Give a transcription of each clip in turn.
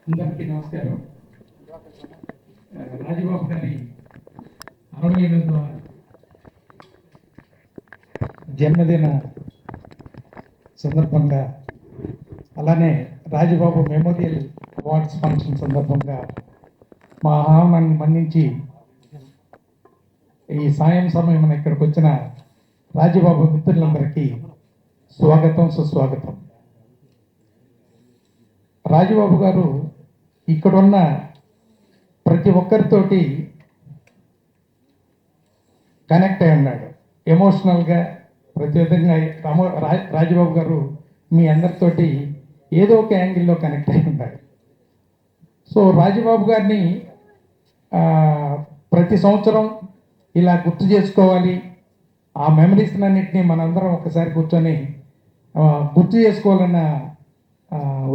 అందరికీ నమస్కారం. రాజబాబు గారి 68వ జన్మదిన సందర్భంగా, అలానే రాజబాబు మెమోరియల్ అవార్డ్స్ ఫంక్షన్ సందర్భంగా మా ఆహ్వానాన్ని మన్నించి ఈ సాయం సమయం ఇక్కడికి వచ్చిన రాజబాబు మిత్రులందరికీ స్వాగతం, సుస్వాగతం. రాజబాబు గారు ఇక్కడున్న ప్రతి ఒక్కరితోటి కనెక్ట్ అయి ఉన్నాడు ఎమోషనల్గా. ప్రతి విధంగా రాజబాబు గారు మీ అందరితోటి ఏదో ఒక యాంగిల్లో కనెక్ట్ అయి ఉంటాడు. సో రాజబాబు గారిని ప్రతి సంవత్సరం ఇలా గుర్తు చేసుకోవాలి, ఆ మెమరీస్ అన్నింటినీ మనందరం ఒకసారి కూర్చొని గుర్తు చేసుకోవాలన్న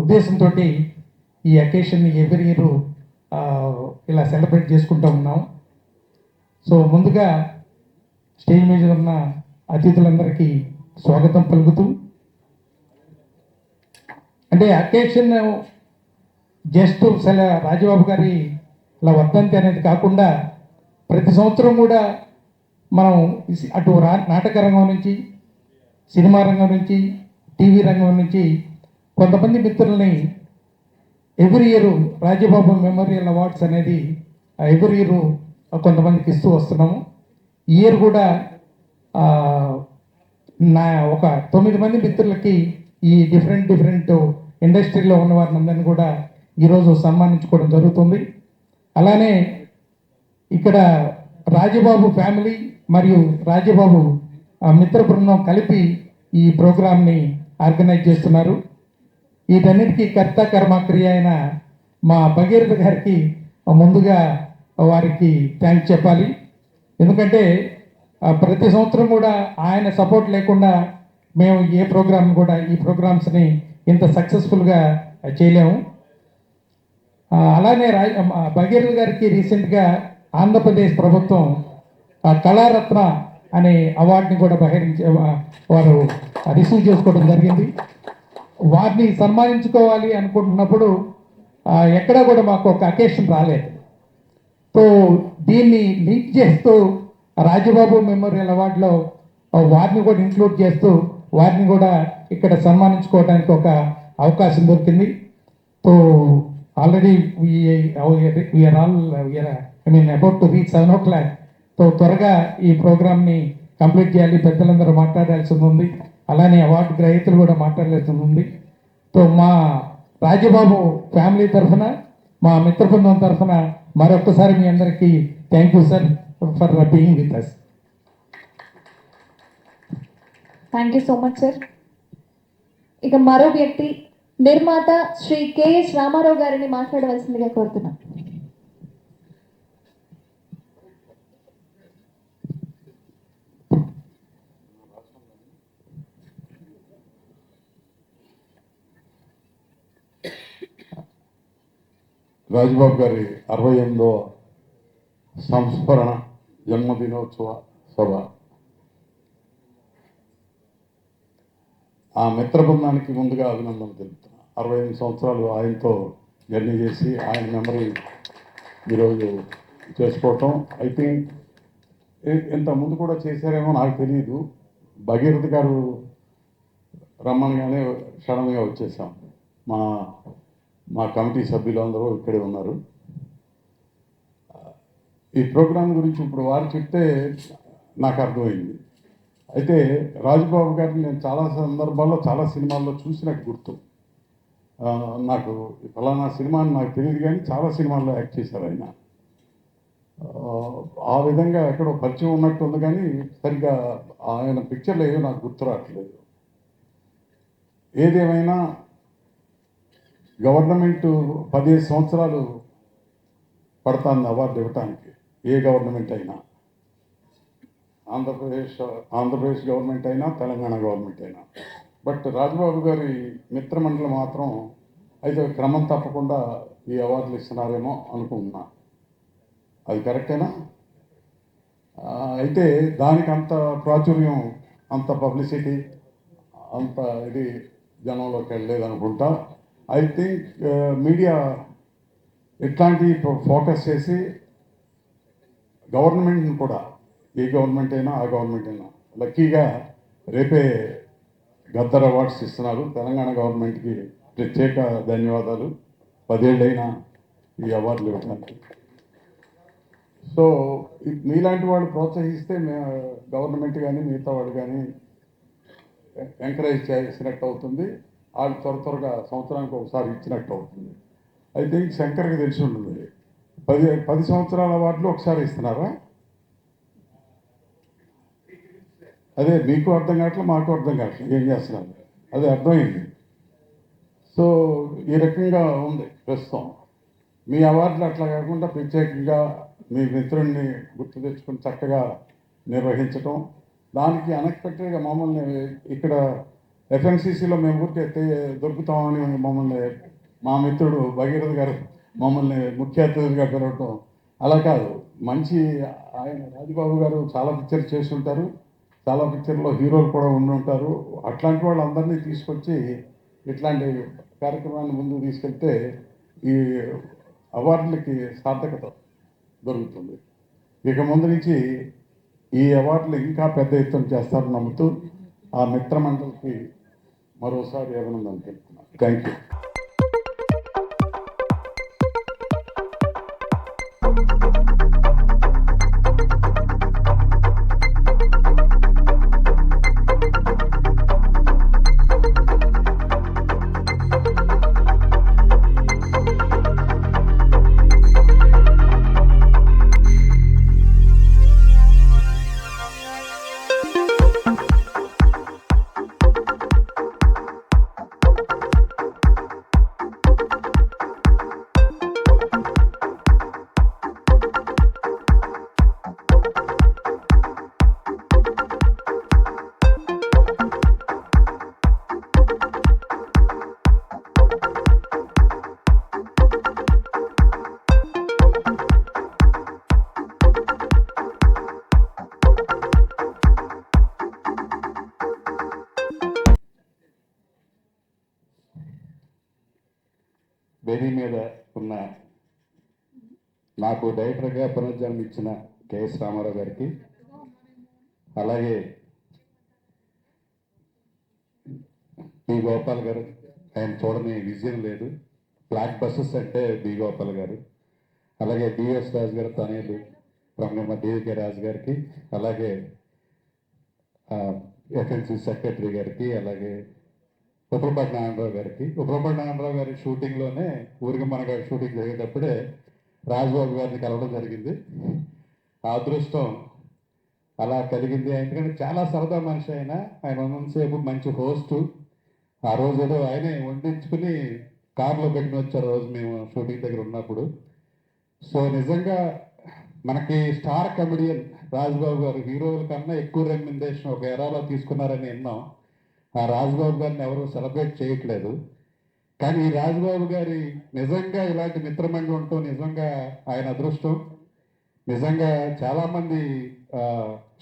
ఉద్దేశంతో ఈ అకేషన్ని ఎవ్రీ ఇయర్ ఇలా సెలబ్రేట్ చేసుకుంటూ ఉన్నాం. సో ముందుగా స్టేజ్ మీద ఉన్న అతిథులందరికీ స్వాగతం పలుకుతూ, అంటే అకేషన్ జస్ట్ రాజబాబు గారి ఇలా వర్ధంతి అనేది కాకుండా ప్రతి సంవత్సరం కూడా మనం అటు నాటక రంగం నుంచి, సినిమా రంగం నుంచి, టీవీ రంగం నుంచి కొంతమంది మిత్రుల్ని every year Rajababu memorial awards అనేది ఎవ్రీ ఇయర్ కొంతమందికి ఇస్తూ వస్తున్నాము. ఈ ఇయర్ కూడా ఒక 9 మంది మిత్రులకి ఈ డిఫరెంట్ ఇండస్ట్రీలో ఉన్న వారిని అందరినీ కూడా ఈరోజు సన్మానించుకోవడం జరుగుతుంది. అలానే ఇక్కడ రాజబాబు ఫ్యామిలీ మరియు రాజబాబు మిత్ర బృందం కలిపి ఈ ప్రోగ్రామ్ని ఆర్గనైజ్ చేస్తున్నారు. వీటన్నిటికీ కర్త కర్మ క్రియ అయిన మా భగీరథ గారికి ముందుగా వారికి థ్యాంక్స్ చెప్పాలి. ఎందుకంటే ప్రతి సంవత్సరం కూడా ఆయన సపోర్ట్ లేకుండా మేము ఈ ప్రోగ్రామ్స్ని ఇంత సక్సెస్ఫుల్గా చేయలేము. అలానే భగీరథ గారికి రీసెంట్గా ఆంధ్రప్రదేశ్ ప్రభుత్వం కళారత్న అనే అవార్డుని కూడా వారు రిసీవ్ చేసుకోవడం జరిగింది. వారిని సన్మానించుకోవాలి అనుకుంటున్నప్పుడు ఎక్కడా కూడా మాకు ఒక అకేషన్ రాలేదు. సో దీన్ని లింక్ చేస్తూ రాజబాబు మెమోరియల్ అవార్డులో వారిని కూడా ఇంక్లూడ్ చేస్తూ వారిని కూడా ఇక్కడ సన్మానించుకోవడానికి ఒక అవకాశం దొరికింది. So already about to reach 7 o'clock. So త్వరగా ఈ ప్రోగ్రామ్ని కంప్లీట్ చేయాలి. పెద్దలందరూ మాట్లాడాల్సి ఉంది, అలానే అవార్డు గ్రహీతలు కూడా మాట్లాడాల్సి ఉంది. సో మా రాజబాబు ఫ్యామిలీ తరఫున, మా మిత్ర బృందం తరఫున మరొకసారి మీ అందరికీ thank you sir for being with us. Thank you so much sir. ఇక మరో వ్యక్తి నిర్మాత శ్రీ కెఎస్ రామారావు గారిని మాట్లాడవలసిందిగా కోరుతున్నాం. రాజబాబు గారి 68వ సంస్మరణ జన్మదినోత్సవ సభ ఆ మిత్ర బృందానికి ముందుగా అభినందనలు తెలుపుతున్నా. 68 సంవత్సరాలు ఆయనతో జర్నీ చేసి ఆయన మెమరీ ఈరోజు చేసుకోవటం, ఐ థింక్ ఇంత ముందు కూడా చేశారేమో నాకు తెలియదు. భగీరథ గారు రమ్మనగానే క్షణంగా వచ్చేసాం. మా కమిటీ సభ్యులు అందరూ ఇక్కడే ఉన్నారు. ఈ ప్రోగ్రాం గురించి ఇప్పుడు వారు చెప్తే నాకు అర్థమైంది. అయితే రాజబాబు గారిని నేను చాలా సందర్భాల్లో చాలా సినిమాల్లో చూసినట్టు గుర్తు. నాకు ఫలానా సినిమా అని నాకు తెలియదు, కానీ చాలా సినిమాల్లో యాక్ట్ చేశారు ఆయన. ఆ విధంగా ఎక్కడో పరిచయం ఉన్నట్టు ఉంది, కానీ సరిగ్గా ఆయన పిక్చర్లు ఏవో నాకు గుర్తు రావట్లేదు. ఏదేమైనా గవర్నమెంట్ 15 సంవత్సరాలు పడుతుంది అవార్డు ఇవ్వటానికి, ఏ గవర్నమెంట్ అయినా, ఆంధ్రప్రదేశ్ గవర్నమెంట్ అయినా, తెలంగాణ గవర్నమెంట్ అయినా. బట్ రాజబాబు గారి మిత్రమండలి మాత్రం అయితే క్రమం తప్పకుండా ఈ అవార్డులు ఇస్తున్నారేమో అనుకుంటున్నా. అది కరెక్టేనా? అయితే దానికి అంత ప్రాచుర్యం, అంత పబ్లిసిటీ, అంత ఇది జనంలోకి వెళ్ళలేదు అనుకుంటా. I think media ఇట్లాంటి ఫోకస్ చేసి గవర్నమెంట్ని కూడా, ఏ గవర్నమెంట్ అయినా ఆ గవర్నమెంట్ అయినా, లక్కీగా రేపే గద్దర్ అవార్డ్స్ ఇస్తున్నారు. తెలంగాణ గవర్నమెంట్కి ప్రత్యేక ధన్యవాదాలు, 10 ఏళ్ళైనా ఈ అవార్డులు ఇవ్వడానికి. సో మీలాంటి వాళ్ళు ప్రోత్సహిస్తే గవర్నమెంట్ కానీ మిగతా వాళ్ళు కానీ ఎంకరేజ్ చేసినట్టు అవుతుంది. వాళ్ళు త్వరగా సంవత్సరానికి ఒకసారి ఇచ్చినట్టు అవుతుంది. ఐ థింక్ శంకర్కి తెలిసి ఉంటుంది, 10 సంవత్సరాల అవార్డులు ఒకసారి ఇస్తున్నారా? అదే మీకు అర్థం కావట్లేదు, మాకు అర్థం కావట్లేదు ఏం చేస్తున్నారు, అదే అర్థమైంది. సో ఈ రకంగా ఉంది ప్రస్తుతం. మీ అవార్డులు అట్లా కాకుండా ప్రత్యేకంగా మీ మిత్రుడిని గుర్తు తెచ్చుకుని చక్కగా నిర్వహించటం, దానికి అన్ఎక్స్పెక్టెడ్గా మమ్మల్ని ఇక్కడ ఎఫ్ఎంసీసీలో మేము ఊరికే దొరుకుతామని మమ్మల్ని మా మిత్రుడు భగీరథ్ గారు మమ్మల్ని ముఖ్య అతిథిగా పిలవటం అలా కాదు. మంచి ఆయన రాజబాబు గారు చాలా పిక్చర్ చేసి ఉంటారు, చాలా పిక్చర్లో హీరోలు కూడా ఉండి ఉంటారు. అట్లాంటి వాళ్ళందరినీ తీసుకొచ్చి ఇట్లాంటి కార్యక్రమాన్ని ముందుకు తీసుకెళ్తే ఈ అవార్డులకి సార్థకత దొరుకుతుంది. ఇక ముందు నుంచి ఈ అవార్డులు ఇంకా పెద్ద ఎత్తున చేస్తారని నమ్ముతూ ఆ మిత్రమండలికి మరోసారి అభినందనలు తెలుపుతున్నాను. Thank you. వేదిక మీద ఉన్న నాకు డైరెక్టర్గా పునర్జన్మ ఇచ్చిన కెఎస్ రామారావు గారికి, అలాగే బి గోపాల్ గారు, ఆయన చూడని విజయం లేదు, బ్లాక్ బస్సెస్ అంటే బి గోపాల్ గారు, అలాగే డిఎస్ రాజు గారు తనయులు రంగమ్మ డివికే రాజు గారికి, అలాగే ఎఫ్ఎన్సి సెక్రటరీ గారికి, అలాగే ఉప్రపట్న నారాయణరావు గారికి. ఉప్రపట్న నారాయణరావు గారి షూటింగ్లోనే ఊరికమ్మన గారి షూటింగ్ జరిగేటప్పుడే రాజబాబు గారిని కలవడం జరిగింది. ఆ అదృష్టం అలా కలిగింది. ఎందుకంటే చాలా సరదా మనిషి ఆయన ఉన్నంతసేపు మంచి హోస్టు. ఆ రోజు ఏదో ఆయనే వండించుకుని కారులో పెట్టుకుని వచ్చారు రోజు మేము షూటింగ్ దగ్గర ఉన్నప్పుడు. సో నిజంగా మనకి స్టార్ కమెడియన్ రాజబాబు గారు హీరోల కన్నా ఎక్కువ రెమ్యునరేషన్ ఒక ఎరాలో తీసుకున్నారని విన్నాం. ఆ రాజబాబు గారిని ఎవరు సెలబ్రేట్ చేయట్లేదు. కానీ ఈ రాజబాబు గారి నిజంగా ఇలాంటి మిత్రమండలి ఉండటం నిజంగా ఆయన అదృష్టం. నిజంగా చాలామంది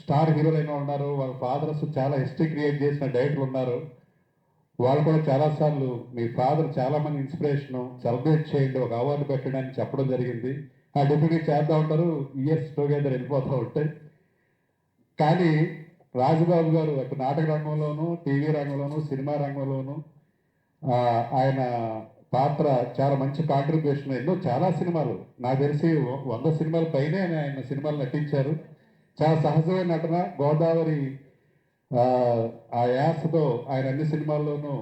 స్టార్ హీరోలైన ఉన్నారు, వాళ్ళ ఫాదర్స్ చాలా హిస్టరీ క్రియేట్ చేసిన డైరెక్టర్లు ఉన్నారు. వాళ్ళు కూడా చాలాసార్లు మీ ఫాదర్ చాలామంది ఇన్స్పిరేషను, సెలబ్రేట్ చేయండి, ఒక అవార్డు పెట్టండి అని చెప్పడం జరిగింది. ఆ డెప్యూటీ చేస్తూ ఉంటారు, ఇయర్స్ టుగెదర్ వెళ్ళిపోతూ ఉంటాయి. కానీ రాజబాబు గారు అటు నాటక రంగంలోనూ, టీవీ రంగంలోనూ, సినిమా రంగంలోనూ ఆయన పాత్ర చాలా మంచి కాంట్రిబ్యూషన్. ఎన్నో చాలా సినిమాలు నాకు తెలిసి 100 సినిమాల పైనే ఆయన సినిమాలు నటించారు. చాలా సహజమైన నటన, గోదావరి ఆ యాసతో ఆయన అన్ని సినిమాల్లోనూ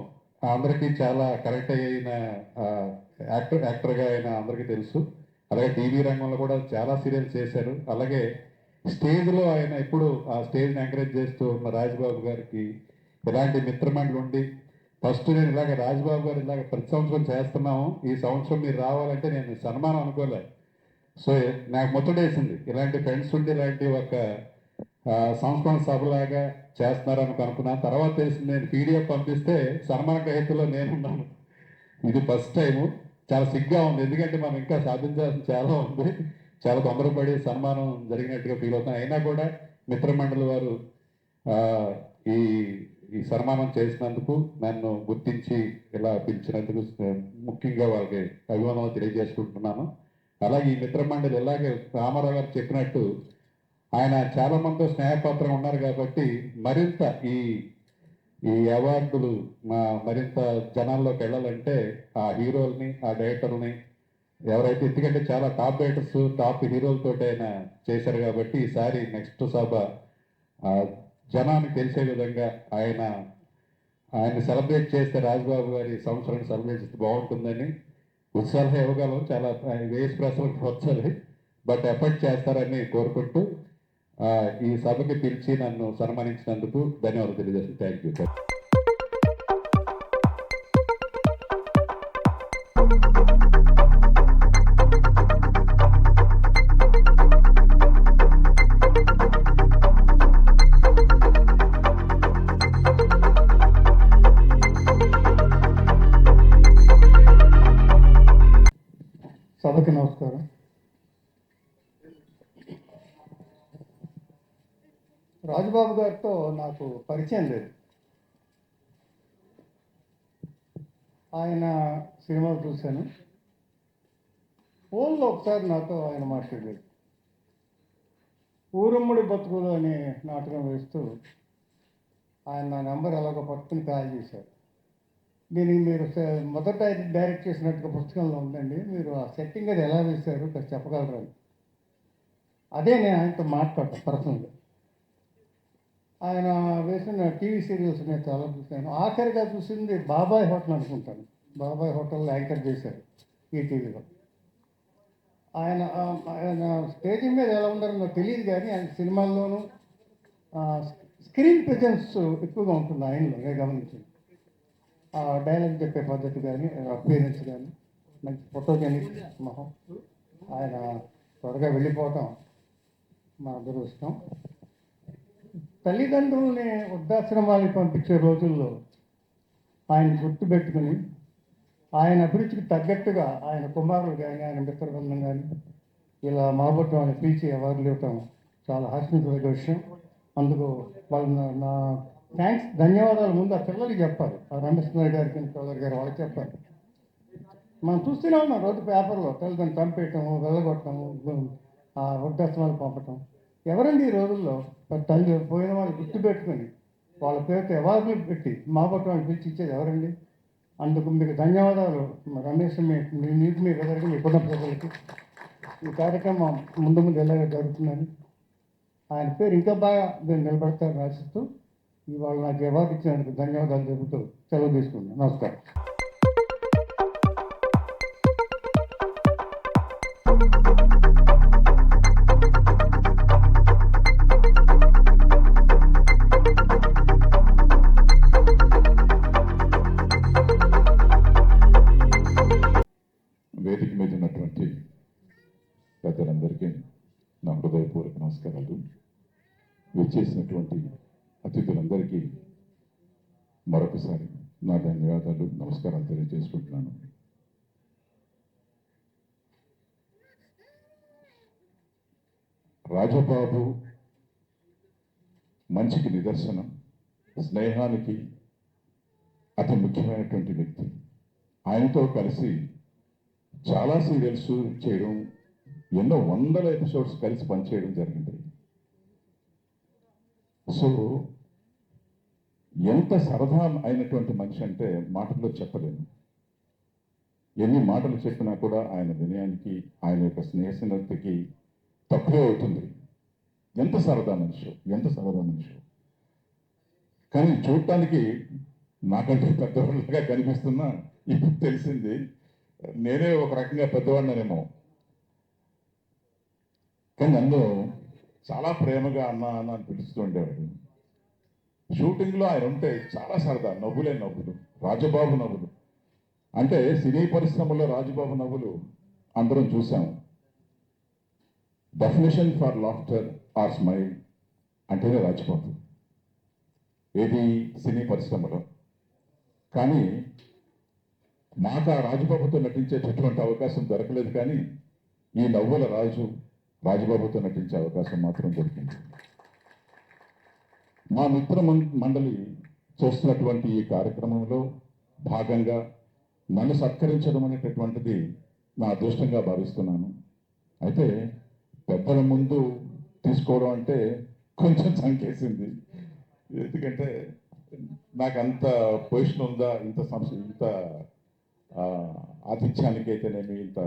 అందరికీ చాలా కరెక్ట్ అయిన యాక్టర్గా ఆయన అందరికీ తెలుసు. అలాగే టీవీ రంగంలో కూడా చాలా సీరియల్స్ చేశారు. అలాగే స్టేజ్లో ఆయన ఎప్పుడు ఆ స్టేజ్ని ఎంకరేజ్ చేస్తూ ఉన్న రాజబాబు గారికి ఇలాంటి మిత్రమండలి ఉండి, ఫస్ట్ నేను ఇలాగ రాజబాబు గారు ఇలాగ ప్రతి సంవత్సరం చేస్తున్నాము, ఈ సంవత్సరం మీరు రావాలంటే నేను సన్మానం అనుకోలే. సో నాకు ముచ్చటేసింది, ఇలాంటి ఫ్రెండ్స్ ఉండి ఇలాంటి ఒక సంస్మరణ సభలాగా చేస్తున్నారని అనుకున్నాను. తర్వాత తెలిసింది, నేను పీడిఎఫ్ పంపిస్తే సన్మాన గ్రహీతలో నేనున్నాను. ఇది ఫస్ట్ టైము. చాలా సిగ్గా ఉంది, ఎందుకంటే మనం ఇంకా సాధించాల్సిన చాలా ఉంది. చాలా తొందరపడి సన్మానం జరిగినట్టుగా ఫీల్ అవుతాను. అయినా కూడా మిత్రమండలి వారు ఈ ఈ సన్మానం చేసినందుకు, నన్ను గుర్తించి ఇలా పిలిచినందుకు ముఖ్యంగా వాళ్ళకి అభిమానం తెలియజేసుకుంటున్నాను. అలాగే ఈ మిత్ర మండలి ఇలాగే రామారావు గారు చెప్పినట్టు ఆయన చాలా మందితో స్నేహపాత్రం ఉన్నారు కాబట్టి మరింత ఈ అవార్డులు మరింత జనాల్లోకి వెళ్ళాలంటే ఆ హీరోల్ని ఆ డైరెక్టర్ని ఎవరైతే ఎందుకంటే చాలా టాప్ డైరెక్టర్స్ టాప్ హీరోలతో ఆయన చేశారు కాబట్టి ఈసారి నెక్స్ట్ సభ ఆ, జనానికి తెలిసే విధంగా ఆయన సెలబ్రేట్ చేస్తే రాజబాబు గారి సంవత్సరాన్ని సెలబ్రేట్ చేస్తే బాగుంటుందని ఉత్సాహం ఇవ్వగలం చాలా వేస్ ప్రశ్నలు వచ్చాయి బట్ ఎఫర్ట్ చేస్తారని కోరుకుంటూ ఈ సభకి పిలిచి నన్ను సన్మానించినందుకు ధన్యవాదాలు తెలియజేస్తాను. Thank you. సభకి నమస్కారం. రాజుబాబు గారితో నాకు పరిచయం లేదు. ఆయన సినిమాలు చూశాను. ఫోన్లో ఒకసారి నాతో ఆయన మాట్లాడారు. ఊరుమ్మడి బతుకులు అనే నాటకం వేస్తూ ఆయన నా నెంబర్ ఎలాగో పట్టుకుని కాల్ చేశారు. దీనికి మీరు మొదట డైరెక్ట్ చేసినట్టుగా పుస్తకంలో ఉందండి, మీరు ఆ సెట్టింగ్ అది ఎలా వేశారు కాస్త చెప్పగలరా? అదే నేను ఆయనతో మాట్లాడతాను పర్సనల్గా. ఆయన వేసిన టీవీ సీరియల్స్ నేను చాలా చూశాను. ఆఖరిగా చూసింది బాబాయ్ హోటల్ అనుకుంటాను. బాబాయ్ హోటల్ యాంకర్ చేశారు ఈటీవీలో. ఆయన స్టేజ్ మీద ఎలా ఉన్నారో నాకు తెలియదు, కానీ ఆయన సినిమాల్లోనూ స్క్రీన్ ప్రెజెన్స్ ఎక్కువగా ఉంటుంది ఆయనలో, నేను గమనించింది. డైలాగ్ చెప్పే పద్ధతి కానీ అపియరెన్స్ కానీ మంచి ఫోటోజెనిక్ మొహం. ఆయన త్వరగా వెళ్ళిపోవటం మా దురదృష్టం. తల్లిదండ్రుల్ని వృద్ధాశ్రమాలకు పంపించే రోజుల్లో ఆయన గుర్తుపెట్టుకుని ఆయన అభిరుచికి తగ్గట్టుగా ఆయన కుమారులు కానీ ఆయన మిత్రబృందం కానీ ఇలా మాబొట్టం అని పిలిచి అవార్డులు ఇవ్వటం చాలా హర్షించదగ్గ విషయం. అందుకు వాళ్ళు నా థ్యాంక్స్, ధన్యవాదాలు ముందు ఆ పిల్లలకి చెప్పాలి. ఆ రమేష్ నాయుడు గారికి చౌదరి గారు వాళ్ళకి చెప్పాలి. మనం చూస్తూనే ఉన్నాం రోజు పేపర్లో తల్లిదండ్రులు చంపేయటము, వెళ్ళగొట్టడము, ఆ వృద్ధాశ్రమాలకు పంపటం. ఎవరండి ఈ రోజుల్లో తల్లి పోయిన వాళ్ళు గుర్తుపెట్టుకొని వాళ్ళ పేరుతో అవార్డులు పెట్టి మాబొట్టం అని పిలిచి ఇచ్చేది ఎవరండి? అందుకు మీకు ధన్యవాదాలు రమేష్, మీకు మీ బ్రదర్కి, మీ కుటుంబ ప్రజలకి. ఈ కార్యక్రమం ముందు ముందు ఎలాగ జరుగుతుందని ఆయన పేరు ఇంకా బాగా మీరు నిలబడతారని ఆశిస్తూ ఇవాళ నాకు అవార్డు ఇచ్చినందుకు ధన్యవాదాలు చెబుతూ సెలవు తీసుకున్నాను. నమస్కారం. వేదిక మీద ఉన్నటువంటి పెద్దలందరికీ నా హృదయపూర్వక నమస్కారాలు. విచ్చేసినటువంటి అతిథులందరికీ మరొకసారి నా ధన్యవాదాలు, నమస్కారాలు తెలియజేసుకుంటున్నాను. రాజబాబు మంచికి నిదర్శనం, స్నేహానికి అతి ముఖ్యమైనటువంటి వ్యక్తి. ఆయనతో కలిసి చాలా సీరియల్స్ చేయడం, ఎన్నో వందల ఎపిసోడ్స్ కలిసి పనిచేయడం జరిగింది. సో ఎంత సరదా అయినటువంటి మనిషి అంటే మాటల్లో చెప్పలేను. ఎన్ని మాటలు చెప్పినా కూడా ఆయన వినయానికి, ఆయన యొక్క స్నేహశీలతకి తక్కువే అవుతుంది. ఎంత సరదా మనిషి, ఎంత సరదా మనిషి. కానీ చూడటానికి నాకంటే పెద్దవాళ్ళగా కనిపిస్తున్నా ఇప్పుడు తెలిసింది నేనే ఒక రకంగా పెద్దవాడినేమో. కానీ నన్ను చాలా ప్రేమగా అన్న అన్న అని పిలుస్తూ ఉండేవాడు. షూటింగ్లో ఆయన ఉంటే చాలా సరదా, నవ్వులే నవ్వులు, రాజబాబు నవ్వులు. అంటే సినీ పరిశ్రమలో రాజబాబు నవ్వులు అందరం చూసాము. Definition for laughter or smile అంటేనే రాజబాబు, ఏది సినీ పరిశ్రమలో. కానీ నాకు ఆ రాజబాబుతో నటించేటటువంటి అవకాశం దొరకలేదు. కానీ ఈ నవ్వుల రాజబాబుతో నటించే అవకాశం మాత్రం దొరికింది. మా మిత్ర మండలి చేస్తున్నటువంటి ఈ కార్యక్రమంలో భాగంగా నన్ను సత్కరించడం అనేటటువంటిది నా అదృష్టంగా భావిస్తున్నాను. అయితే పెద్దల ముందు తీసుకోవడం అంటే కొంచెం సంకేసింది. ఎందుకంటే నాకు అంత పొజిషన్ ఉందా, ఇంత ఆ, ఆతిథ్యానికి అయితేనేమి, ఇంత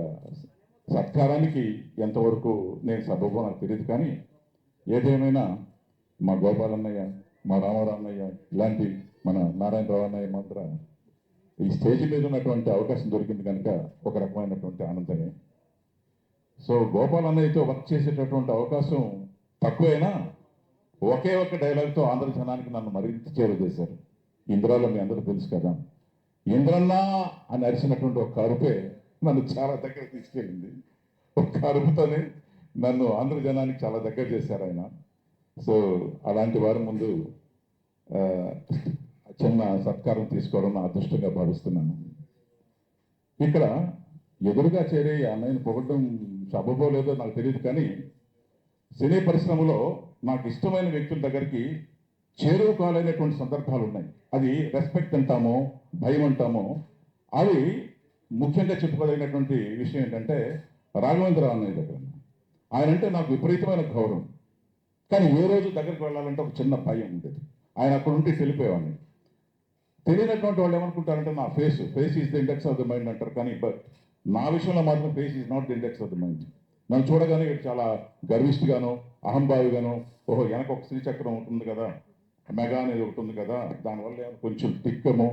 సత్కారానికి ఎంతవరకు నేను సబబో నాకు తెలియదు. కానీ ఏదేమైనా మా గోపాలన్నయ్య, మా రామారావు అన్నయ్య, ఇలాంటి మన నారాయణరావు అన్నయ్య మాత్రం ఈ స్టేజ్ మీద ఉన్నటువంటి అవకాశం దొరికింది కనుక ఒక రకమైనటువంటి ఆనందమే. సో గోపాల్ అన్నయ్యతో వర్క్ చేసేటటువంటి అవకాశం తక్కువైనా ఒకే ఒక్క డైలాగ్తో ఆంధ్ర జనానికి నన్ను మరింత చేరువ చేశారు. ఇంద్రాలో మీ అందరూ తెలుసు కదా, ఇంద్రన్న అని అరిచినటువంటి ఒక అరుపే నన్ను చాలా దగ్గర తీసుకెళ్ళింది. ఒక్క అరుపుతోనే నన్ను ఆంధ్ర జనానికి చాలా దగ్గర చేశారు ఆయన. సో అలాంటి వారి ముందు ఆ, చిన్న సత్కారం తీసుకోవడం నా అదృష్టంగా భావిస్తున్నాను. ఇక్కడ ఎదురుగా చేరే ఈ అన్నయ్యను పొగడం సబబో లేదో నాకు తెలియదు, కానీ సినీ పరిశ్రమలో నాకు ఇష్టమైన వ్యక్తుల దగ్గరికి చేరువ కాలైనటువంటి సందర్భాలు ఉన్నాయి. అది రెస్పెక్ట్ అంటామో, భయం అంటామో. అవి ముఖ్యంగా చెప్పుకోదగినటువంటి విషయం ఏంటంటే రాఘవేంద్రరావు అన్నయ్య దగ్గర ఆయన అంటే నాకు విపరీతమైన గౌరవం. కానీ ఏ రోజు దగ్గరికి వెళ్ళాలంటే ఒక చిన్న భయం ఉండేది. ఆయన అక్కడ ఉంటే తెలిపేవాడిని. తెలియనటువంటి వాళ్ళు ఏమనుకుంటారంటే నా face is the index of the mind అంటారు. కానీ బట్ నా విషయంలో మాత్రం face is not the index of the mind. నన్ను చూడగానే చాలా గర్విష్టిగానో, అహంభావిగానో, ఓహో వెనక ఒక శ్రీచక్రం ఉంటుంది కదా, మెగా అనేది ఒకటి ఉంది కదా, దానివల్ల కొంచెం టిక్కమో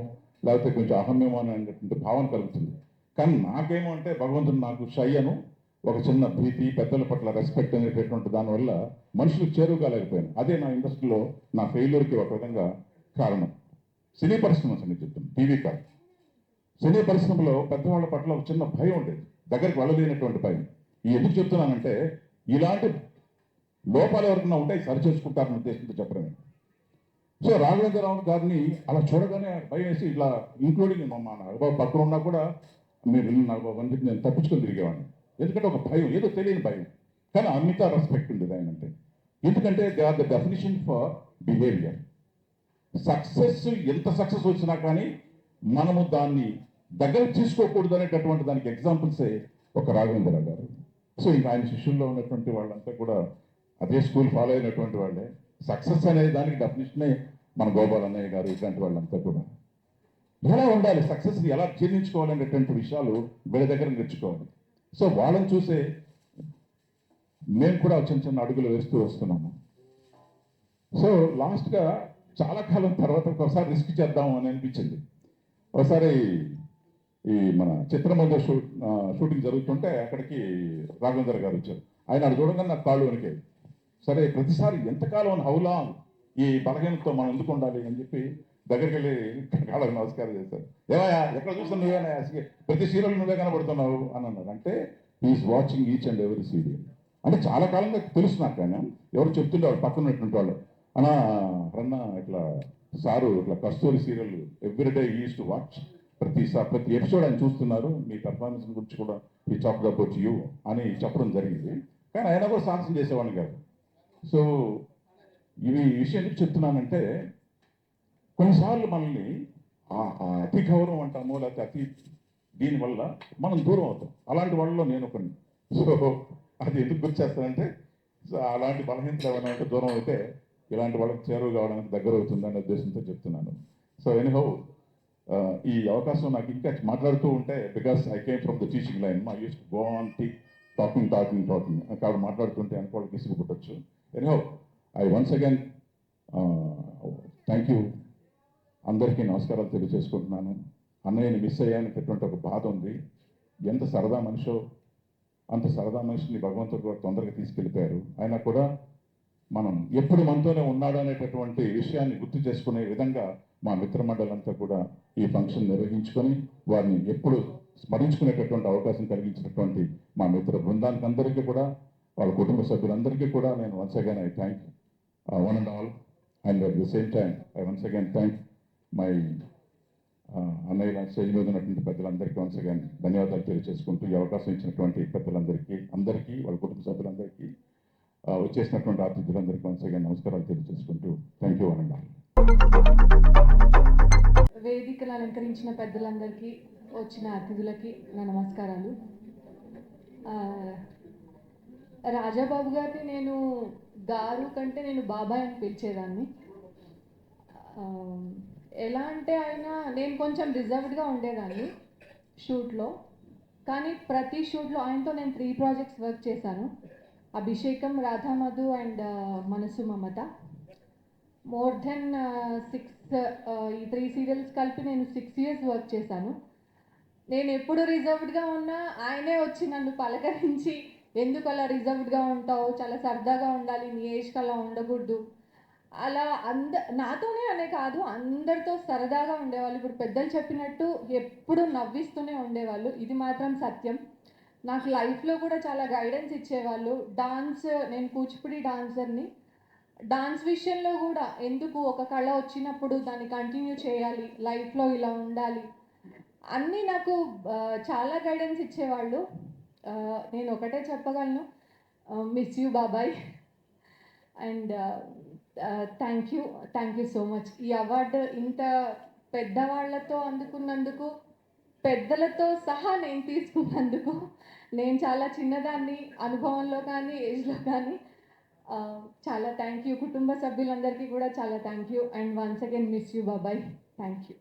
లేకపోతే కొంచెం అహమ్యమో అనేటువంటి భావన కలుగుతుంది. కానీ నాకేమో అంటే భగవంతుడు నాకు షయ్యను, ఒక చిన్న భీతి, పెద్దల పట్ల రెస్పెక్ట్ అనేటటువంటి దానివల్ల మనుషులకు చేరువగాలేకపోయాను. అదే నా ఇండస్ట్రీలో నా ఫెయిల్యూర్కి ఒక విధంగా కారణం. సినీ పరిశ్రమ సంగతి చెప్తాను, టీవీ కాదు. సినీ పరిశ్రమలో పెద్దవాళ్ళ పట్ల ఒక చిన్న భయం ఉండేది, దగ్గరికి వెళ్ళలేనటువంటి భయం. ఎందుకు చెప్తున్నానంటే ఇలాంటి లోపాలు ఎవరికైనా ఉంటే సరి చేసుకుంటారని ఉద్దేశంతో చెప్పడమే. సో రాఘవేంద్రరావు గారిని అలా చూడగానే భయం వేసి ఇట్లా, ఇంక్లూడింగ్ మా నాగబాబు పక్కన ఉన్నా కూడా మీరు నాగబాబు అని చెప్పి నేను తప్పించుకొని తిరిగేవాడిని. ఎందుకంటే ఒక భయం, ఏదో తెలియని భయం. కానీ అమిత రెస్పెక్ట్ ఉండేది ఆయన అంటే. ఎందుకంటే they are the definition for behaviour. Success ఎంత సక్సెస్ వచ్చినా కానీ మనము దాన్ని దగ్గర తీసుకోకూడదు అనేటటువంటి దానికి ఎగ్జాంపుల్సే ఒక రాఘవేంద్రరావు గారు. సో ఇంకా ఆయన శిష్యుల్లో ఉన్నటువంటి వాళ్ళంతా కూడా అదే స్కూల్ ఫాలో అయినటువంటి వాళ్ళే. సక్సెస్ అనే దానికి డెఫినేషనే మన గోపాల్ అన్నయ్య గారు, ఇట్లాంటి వాళ్ళంతా కూడా ఎలా ఉండాలి, సక్సెస్ని ఎలా జీర్ణించుకోవాలనేటువంటి విషయాలు వీళ్ళ దగ్గర నేర్చుకోవాలి. సో వాళ్ళని చూసే మేము కూడా చిన్న చిన్న అడుగులు వేస్తూ వస్తున్నాము. సో లాస్ట్గా చాలా కాలం తర్వాత ఒకసారి రిస్క్ చేద్దాం అని అనిపించింది. ఒకసారి ఈ మన చిత్రమందిర షూటింగ్ జరుగుతుంటే అక్కడికి రాఘవేంద్ర గారు వచ్చారు. ఆయన అది చూడగానే నాకు కాళ్ళు వణికేది. సరే ప్రతిసారి ఎంతకాలం హౌలా ఈ బలహీనతో మనం ఎందుకు ఉండాలి అని చెప్పి దగ్గరికి వెళ్ళి కాళ్ళకి నమస్కారం చేశారు. ఏమయ్యా ఎక్కడ చూస్తాను నువ్వేనా, ప్రతి సీరియల్ నువ్వే కనబడుతున్నావు అని అన్నారు. అంటే is watching each and every serial. అంటే చాలా కాలంగా తెలుసు నాకు. ఆయన ఎవరు చెప్తుండేవాళ్ళు పక్కన ఉన్నటువంటి వాళ్ళు, అన్నా రన్నా ఇట్లా సారు ఇట్లా Kasturi serial everyday is to watch, ప్రతి ఎపిసోడ్ ఆయన చూస్తున్నారు, మీ పర్ఫార్మెన్స్ గురించి కూడా ఈ టాక్ అబౌట్ యూ అని చెప్పడం జరిగింది. కానీ ఆయన కూడా సాహసం చేసేవాడిని కాదు. సో ఇవి ఈ విషయం ఎందుకు చెప్తున్నానంటే కొన్నిసార్లు మనల్ని అతి గౌరవం అంటామో లేకపోతే అతి దీనివల్ల మనం దూరం అవుతాం. అలాంటి వాళ్ళలో నేను ఒకరిని. సో అది ఎందుకు గుర్తు చేస్తానంటే అలాంటి బలహీనతలు ఏమైనా ఉంటే దూరం అయితే ఇలాంటి వాళ్ళకి చేరువ కావడానికి దగ్గర అవుతుందనే ఉద్దేశంతో చెప్తున్నాను. సో ఎనీహౌ ఈ అవకాశం నాకు ఇంకా మాట్లాడుతూ ఉంటే, because I came from the teaching line, I use to go on talking కాబట్టి మాట్లాడుతుంటే అనుకోవడానికి విసుగు పుట్టచ్చు. Anyhow I once again thank you. అందరికీ నమస్కారాలు తెలియజేసుకుంటున్నాను. అన్నయ్యని మిస్ అయ్యానటువంటి ఒక బాధ ఉంది. ఎంత సరదా మనిషో అంత సరదా మనిషిని భగవంతుడు కూడా తొందరగా తీసుకెళ్ళిపోయారు. అయినా కూడా మనం ఎప్పుడు మనతోనే ఉన్నాడు అనేటటువంటి విషయాన్ని గుర్తు చేసుకునే విధంగా మా మిత్రమండలంతా కూడా ఈ ఫంక్షన్ నిర్వహించుకొని వారిని ఎప్పుడు స్మరించుకునేటటువంటి అవకాశం కలిగించినటువంటి మా మిత్ర బృందానికి అందరికీ కూడా, వాళ్ళ కుటుంబ సభ్యులందరికీ కూడా నేను once again I thank one and all. And at the same time I once again thank my అన్నయ్య స్టేజ్ మీద ఉన్నటువంటి పెద్దలందరికీ వన్స్ అగైన్ ధన్యవాదాలు తెలియజేసుకుంటూ, ఈ అవకాశం ఇచ్చినటువంటి అందరికీ వాళ్ళ కుటుంబ సభ్యులందరికీ, వచ్చేసినటువంటి అతిథులందరికీ వన్స్ అగైన్ నమస్కారాలు తెలియజేసుకుంటూ థ్యాంక్ యూ అనండి. వేదికలు అలంకరించిన పెద్దలందరికీ, వచ్చిన అతిథులకి నా నమస్కారాలు. రాజాబాబు గారిని నేను గారు కంటే నేను బాబాయ్ అని పిలిచేదాన్ని. ఆ, ఎలా అంటే నేను కొంచెం రిజర్వ్డ్గా ఉండేదాన్ని షూట్లో, కానీ ప్రతి షూట్లో ఆయనతో నేను 3 ప్రాజెక్ట్స్ వర్క్ చేశాను. అభిషేకం, రాధామధు అండ్ మనసు మమత. మోర్ దెన్ 6 ఈ 3 సీరియల్స్ కలిపి నేను 6 ఇయర్స్ వర్క్ చేశాను. నేను ఎప్పుడు రిజర్వ్డ్గా ఉన్నా ఆయనే వచ్చి నన్ను పలకరించి, ఎందుకు అలా రిజర్వ్డ్గా ఉంటావు, చాలా సరదాగా ఉండాలి, నీ ఏజ్కి అలా ఉండకూడదు, అలా నాతోనే అనే కాదు అందరితో సరదాగా ఉండేవాళ్ళు. ఇప్పుడు పెద్దలు చెప్పినట్టు ఎప్పుడు నవ్విస్తూనే ఉండేవాళ్ళు, ఇది మాత్రం సత్యం. నాకు లైఫ్లో కూడా చాలా గైడెన్స్ ఇచ్చేవాళ్ళు. నేను కూచిపూడి డాన్సర్ని. డాన్స్ విషయంలో కూడా ఎందుకు ఒక కళ వచ్చినప్పుడు దాన్ని కంటిన్యూ చేయాలి, లైఫ్లో ఇలా ఉండాలి, అన్నీ నాకు చాలా గైడెన్స్ ఇచ్చేవాళ్ళు. నేను ఒకటే చెప్పగలను, మిస్ యూ బాబాయ్. And thank you so much. ఈ అవార్డు ఇంత పెద్దవాళ్లతో అందుకున్నందుకు, పెద్దలతో సహా నేను తీసుకున్నందుకు, నేను చాలా చిన్నదాన్ని అనుభవంలో కానీ ఏజ్లో కానీ. చాలా థ్యాంక్ యూ. కుటుంబ సభ్యులందరికీ కూడా చాలా thank you. And once again miss you బాబాయ్. Thank you.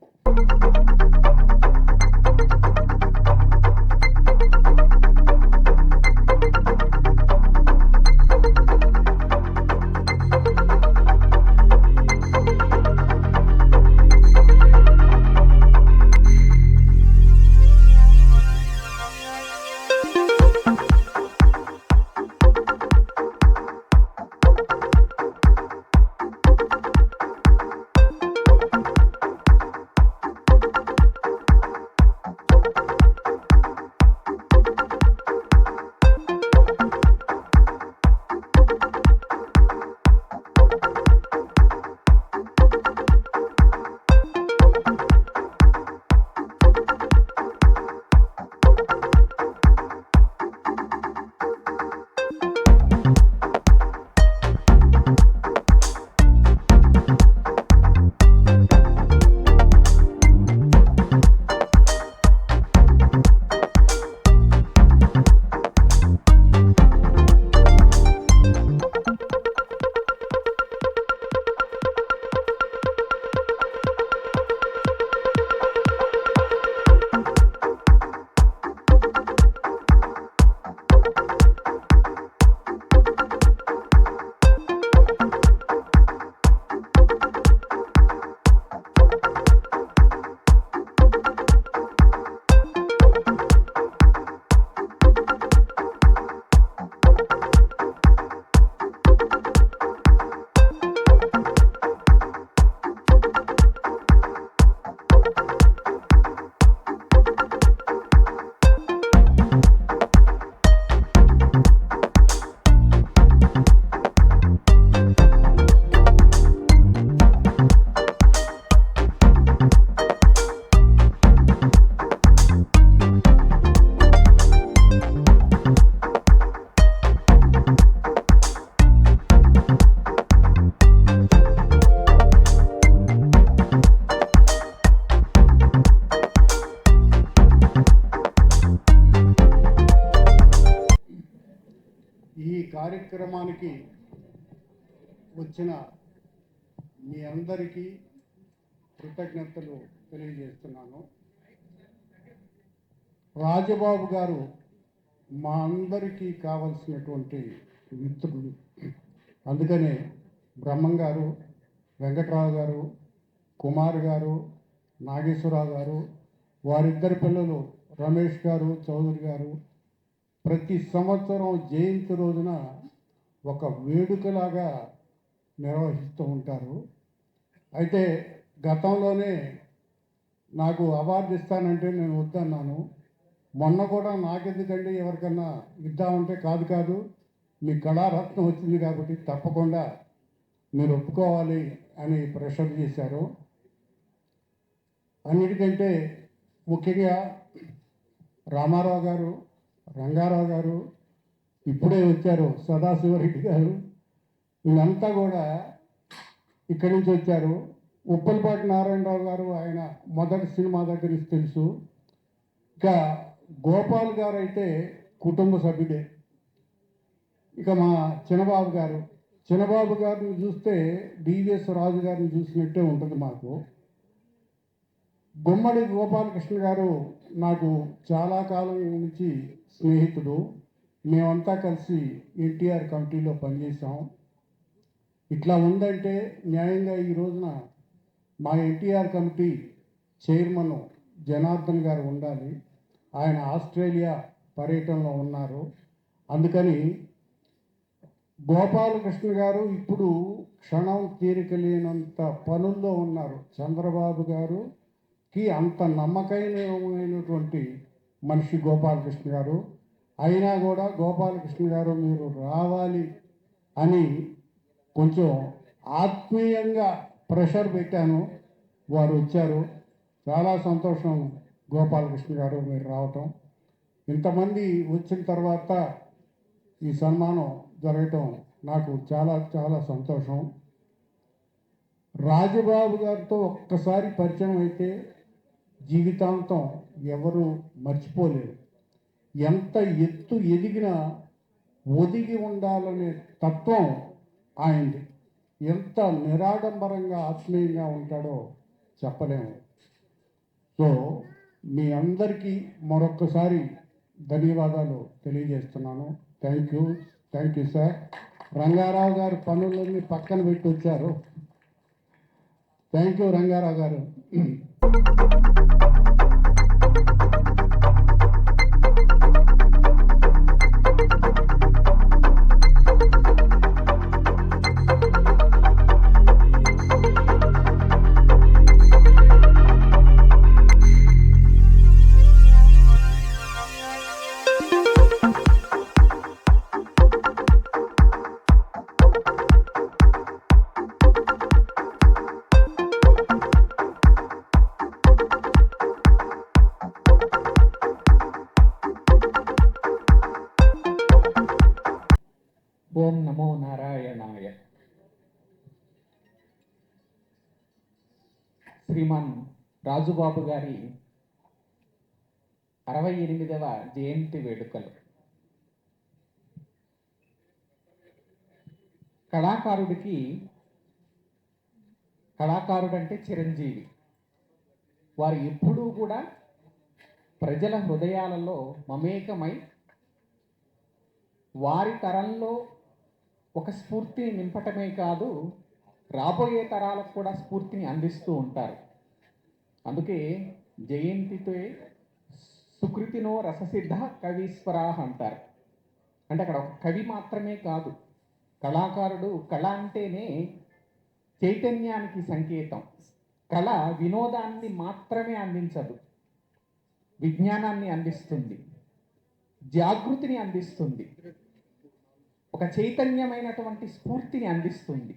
కార్యక్రమానికి వచ్చిన మీ అందరికీ కృతజ్ఞతలు తెలియజేస్తున్నాను. రాజబాబు గారు మా అందరికీ కావలసినటువంటి మిత్రుడు. అందుకనే బ్రహ్మం గారు, వెంకట్రావు గారు, కుమార్ గారు, నాగేశ్వరరావు గారు, వారిద్దరి పిల్లలు రమేష్ గారు, చౌదరి గారు ప్రతి సంవత్సరం జయంతి రోజున ఒక వేడుకలాగా నిర్వహిస్తూ ఉంటారు. అయితే గతంలోనే నాకు అవార్డు ఇస్తానంటే నేను వద్దన్నాను. మొన్న కూడా నాకెందుకండి, ఎవరికన్నా ఇద్దామంటే కాదు మీ కళారత్నం వచ్చింది కాబట్టి తప్పకుండా మీరు ఒప్పుకోవాలి అని ప్రెషర్ చేశారు. అన్నిటికంటే ముఖ్యంగా రామారావు గారు, రంగారావు గారు, ఇప్పుడే వచ్చారు సదాశివరెడ్డి గారు, వీళ్ళంతా కూడా ఇక్కడి నుంచి వచ్చారు. ఉప్పలపాటి నారాయణరావు గారు, ఆయన మొదటి సినిమా దగ్గర నుంచి తెలుసు. ఇక గోపాల్ గారు అయితే కుటుంబ సభ్యుడే. ఇక మా చిన్నబాబు గారు, చిన్నబాబు గారిని చూస్తే డివిఎస్ రాజు గారిని చూసినట్టే ఉంటుంది మాకు. గుమ్మడి గోపాలకృష్ణ గారు నాకు చాలా కాలం నుంచి స్నేహితుడు. మేమంతా కలిసి ఎన్టీఆర్ కమిటీలో పనిచేసాం. ఇట్లా ఉందంటే న్యాయంగా ఈ రోజున మా ఎన్టీఆర్ కమిటీ చైర్మన్ జనార్దన్ గారు ఉండాలి. ఆయన ఆస్ట్రేలియా పర్యటనలో ఉన్నారు. అందుకని గోపాలకృష్ణ గారు ఇప్పుడు క్షణం తీరిక లేనంత పనుల్లో ఉన్నారు. చంద్రబాబు గారుకి అంత నమ్మకమైనటువంటి మనిషి గోపాలకృష్ణ గారు. అయినా కూడా గోపాలకృష్ణ గారు మీరు రావాలి అని కొంచెం ఆత్మీయంగా ప్రెషర్ పెట్టాను. వారు వచ్చారు. చాలా సంతోషం గోపాలకృష్ణ గారు మీరు రావటం. ఇంతమంది వచ్చిన తర్వాత ఈ సన్మానం జరగటం నాకు చాలా చాలా సంతోషం. రాజబాబు గారితో ఒక్కసారి పరిచయం అయితే జీవితాంతం ఎవరు మర్చిపోలేరు. ఎంత ఎత్తు ఎదిగినా ఒదిగి ఉండాలనే తత్వం ఆయనది. ఎంత నిరాడంబరంగా ఆత్మీయంగా ఉంటాడో చెప్పలేము. సో మీ అందరికీ మరొక్కసారి ధన్యవాదాలు తెలియజేస్తున్నాను. Thank you sir. రంగారావు గారు పనులన్నీ పక్కన పెట్టి వచ్చారు. థ్యాంక్ యూ రంగారావు గారు. ఓం నమో నారాయణాయ. శ్రీమాన్ రాజుబాబు గారి 68వ జయంతి వేడుకలు. కళాకారుడంటే చిరంజీవి. వారు ఎప్పుడూ కూడా ప్రజల హృదయాలలో మమేకమై వారి తరంలో ఒక స్ఫూర్తిని నింపటమే కాదు, రాబోయే తరాలకు కూడా స్ఫూర్తిని అందిస్తూ ఉంటారు. అందుకే జయంతితో సుకృతినో రససిద్ధ కవీశ్వరాహ అంటారు. అంటే అక్కడ ఒక కవి మాత్రమే కాదు, కళాకారుడు. కళ అంటేనే చైతన్యానికి సంకేతం. కళ వినోదాన్ని మాత్రమే అందించదు, విజ్ఞానాన్ని అందిస్తుంది, జాగృతిని అందిస్తుంది, ఒక చైతన్యమైనటువంటి స్ఫూర్తిని అందిస్తుంది,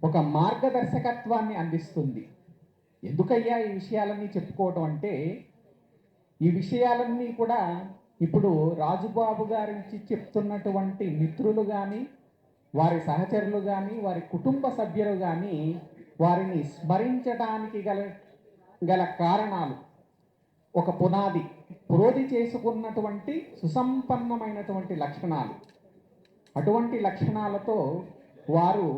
ఒక మార్గదర్శకత్వాన్ని అందిస్తుంది. ఎందుకయ్యా ఈ విషయాలన్నీ చెప్పుకోవటం అంటే, ఈ విషయాలన్నీ కూడా ఇప్పుడు రాజుబాబు గారించి చెప్తున్నటువంటి మిత్రులు కానీ, వారి సహచరులు కానీ, వారి కుటుంబ సభ్యులు కానీ వారిని స్మరించడానికి గల కారణాలు, ఒక పురోధి చేసుకున్నటువంటి సుసంపన్నమైనటువంటి లక్షణాలు. అటువంటి లక్షణాలతో వారు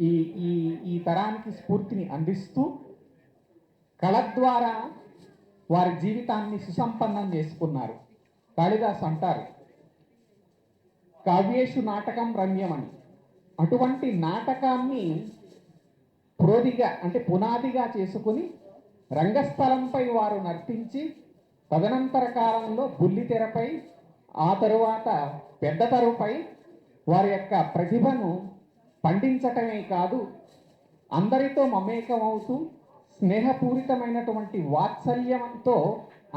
ఈ ఈ ఈ తరానికి స్ఫూర్తిని అందిస్తూ కళ ద్వారా వారి జీవితాన్ని సుసంపన్నం చేసుకున్నారు. కాళిదాసు అంటారు, కావ్యేషు నాటకం రమ్యమని. అటువంటి నాటకాన్ని పునాదిగా చేసుకుని రంగస్థలంపై వారు నర్తించి, తదనంతర కాలంలో బుల్లితెరపై, ఆ తరువాత పెద్ద తెరపై వారి యొక్క ప్రతిభను పండించటమే కాదు, అందరితో మమేకమవుతూ స్నేహపూరితమైనటువంటి వాత్సల్యంతో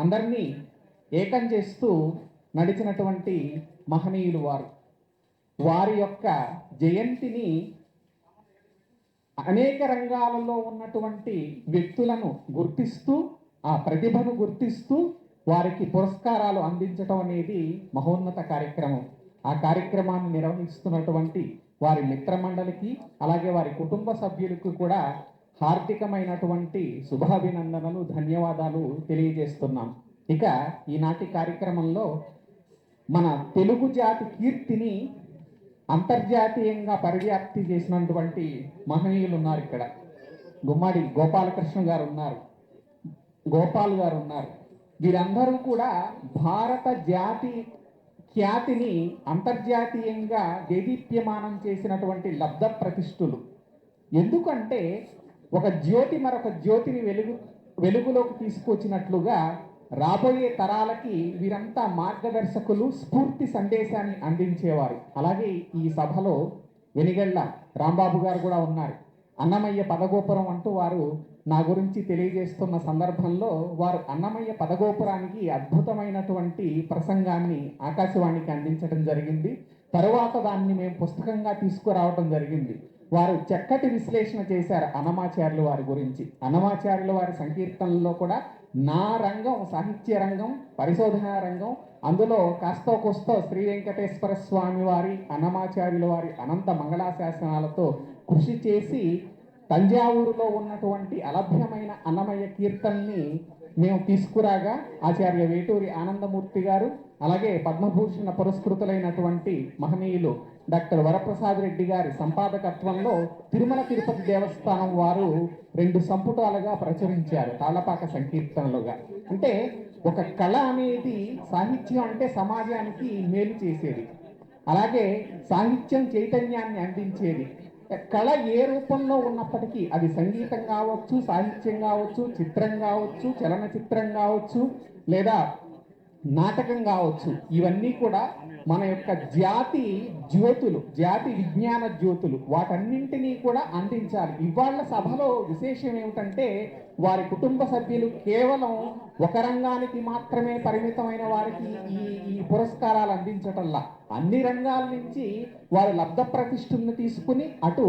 అందరినీ ఏకం చేస్తూ నడిచినటువంటి మహనీయులు వారు. వారి యొక్క జయంతిని అనేక రంగాలలో ఉన్నటువంటి వ్యక్తులను గుర్తిస్తూ, ఆ ప్రతిభను గుర్తిస్తూ వారికి పురస్కారాలు అందించడం అనేది మహోన్నత కార్యక్రమం. ఆ కార్యక్రమాన్ని నిర్వహిస్తున్నటువంటి వారి మిత్రమండలికి, అలాగే వారి కుటుంబ సభ్యులకు కూడా హార్దికమైనటువంటి శుభాభినందనలు, ధన్యవాదాలు తెలియజేస్తున్నాం. ఇక ఈనాటి కార్యక్రమంలో మన తెలుగు జాతి కీర్తిని అంతర్జాతీయంగా పరివ్యాప్తి చేసినటువంటి మహనీయులు ఉన్నారు ఇక్కడ. గుమ్మడి గోపాలకృష్ణ గారు ఉన్నారు, గోపాల్ గారు ఉన్నారు. వీరందరూ కూడా భారత జాతి ఖ్యాతిని అంతర్జాతీయంగా దేదీప్యమానం చేసినటువంటి లబ్ధ ప్రతిష్ఠులు. ఎందుకంటే ఒక జ్యోతి మరొక జ్యోతిని వెలుగులోకి తీసుకొచ్చినట్లుగా రాబోయే తరాలకి వీరంతా మార్గదర్శకులు, స్ఫూర్తి సందేశాన్ని అందించేవారు. అలాగే ఈ సభలో వెనిగళ్ళ రాంబాబు గారు కూడా ఉన్నారు. అన్నమయ్య పదగోపురం అంటూ వారు నా గురించి తెలియజేస్తున్న సందర్భంలో వారు అన్నమయ్య పదగోపురానికి అద్భుతమైనటువంటి ప్రసంగాన్ని ఆకాశవాణికి అందించడం జరిగింది. తరువాత దాన్ని మేము పుస్తకంగా తీసుకురావడం జరిగింది. వారు చక్కటి విశ్లేషణ చేశారు అన్నమాచార్యుల వారి గురించి. అన్నమాచార్యుల వారి సంకీర్తనలో కూడా నా రంగం సాహిత్య రంగం, పరిశోధనా రంగం, అందులో కాస్తో కోస్తో శ్రీ వెంకటేశ్వర స్వామి వారి, అన్నమాచార్యుల వారి అనంత మంగళాశాసనాలతో కృషి చేసి తంజావూరులో ఉన్నటువంటి అలభ్యమైన అన్నమయ్య కీర్తనని మేము తీసుకురాగా ఆచార్య వేటూరి ఆనందమూర్తి గారు, అలాగే పద్మభూషణ పురస్కృతులైనటువంటి మహనీయులు డాక్టర్ వరప్రసాద్ రెడ్డి గారి సంపాదకత్వంలో తిరుమల తిరుపతి దేవస్థానం వారు 2 సంపుటాలుగా ప్రచురించారు తాళపాక సంకీర్తనలుగా. అంటే ఒక కళ అనేది, సాహిత్యం అంటే సమాజానికి మేలు చేసేది, అలాగే సాహిత్యం చైతన్యాన్ని అందించేది. కళ ఏ రూపంలో ఉన్నప్పటికీ అది సంగీతం కావచ్చు, సాహిత్యం కావచ్చు, చిత్రం కావచ్చు, చలనచిత్రం కావచ్చు, లేదా నాటకం కావచ్చు, ఇవన్నీ కూడా మన యొక్క జాతి జ్యోతులు, జాతి విజ్ఞాన జ్యోతులు. వాటన్నింటినీ కూడా అందించాలి. ఇవాళ సభలో విశేషం ఏమిటంటే వారి కుటుంబ సభ్యులు కేవలం ఒక రంగానికి మాత్రమే పరిమితమైన వారికి ఈ పురస్కారాలు అందించటంలా అన్ని రంగాల నుంచి వారు లబ్ధ ప్రతిష్ఠను తీసుకుని అటు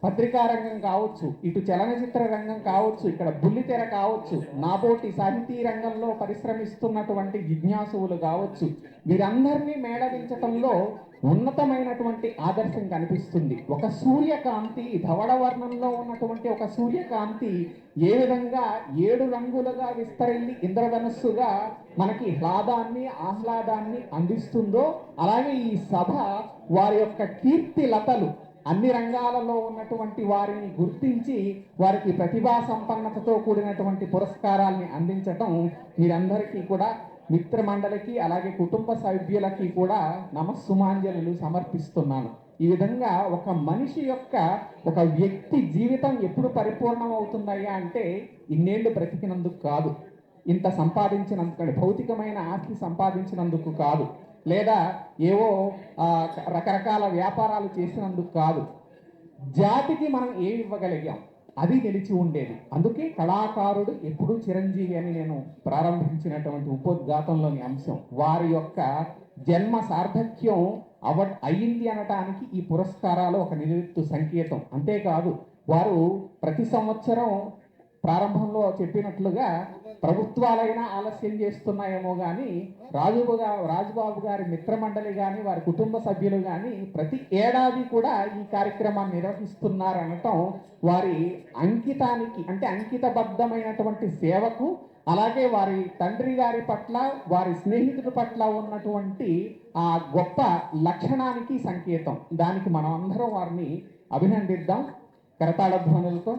పత్రికా రంగం కావచ్చు, ఇటు చలనచిత్ర రంగం కావచ్చు, ఇక్కడ బుల్లితెర కావచ్చు, నాబోటి సాహితీ రంగంలో పరిశ్రమిస్తున్నటువంటి జిజ్ఞాసువులు కావచ్చు, వీరందరినీ మేళవించటంలో ఉన్నతమైనటువంటి ఆదర్శం కనిపిస్తుంది. ఒక సూర్యకాంతి, ధవళ వర్ణంలో ఉన్నటువంటి ఒక సూర్యకాంతి ఏ విధంగా 7 రంగులుగా విస్తరిల్లి ఇంద్రధనస్సుగా మనకి ఆహ్లాదాన్ని అందిస్తుందో, అలాగే ఈ సభ వారి యొక్క కీర్తి లతలు అన్ని రంగాలలో ఉన్నటువంటి వారిని గుర్తించి వారికి ప్రతిభా సంపన్నతతో కూడినటువంటి పురస్కారాల్ని అందించటం మీరందరికీ కూడా, మిత్రమండలికి అలాగే కుటుంబ సభ్యులకి కూడా నమస్సుమాంజలు సమర్పిస్తున్నాను. ఈ విధంగా ఒక మనిషి యొక్క, ఒక వ్యక్తి జీవితం ఎప్పుడు పరిపూర్ణం అవుతుందయ్యా అంటే ఇన్నేళ్లు బ్రతికినందుకు కాదు, ఇంత సంపాదించినందుకు, భౌతికమైన ఆస్తి సంపాదించినందుకు కాదు, లేదా ఏవో రకరకాల వ్యాపారాలు చేసినందుకు కాదు, జాతికి మనం ఏమి ఇవ్వగలిగాం అది నిలిచి ఉండేది. అందుకే కళాకారుడు ఎప్పుడూ చిరంజీవి అని నేను ప్రారంభించినటువంటి ఉపోద్ఘాతంలోని అంశం. వారి యొక్క జన్మ సార్థక్యం అయ్యింది అనటానికి ఈ పురస్కారాలు ఒక నిలువెత్తు సంకేతం. అంతేకాదు వారు ప్రతి సంవత్సరం ప్రారంభంలో చెప్పినట్లుగా ప్రభుత్వాలైనా ఆలస్యం చేస్తున్నాయేమో కానీ రాజుబాబు గారి మిత్రమండలి కానీ వారి కుటుంబ సభ్యులు కానీ ప్రతి ఏడాది కూడా ఈ కార్యక్రమాన్ని నిర్వహిస్తున్నారనటం వారి అంకితానికి, అంటే అంకితబద్ధమైనటువంటి సేవకు, అలాగే వారి తండ్రి గారి పట్ల, వారి స్నేహితుడి పట్ల ఉన్నటువంటి ఆ గొప్ప లక్షణానికి సంకేతం. దానికి మనం అందరం వారిని అభినందిద్దాం కరతాళ ధ్వనులతో.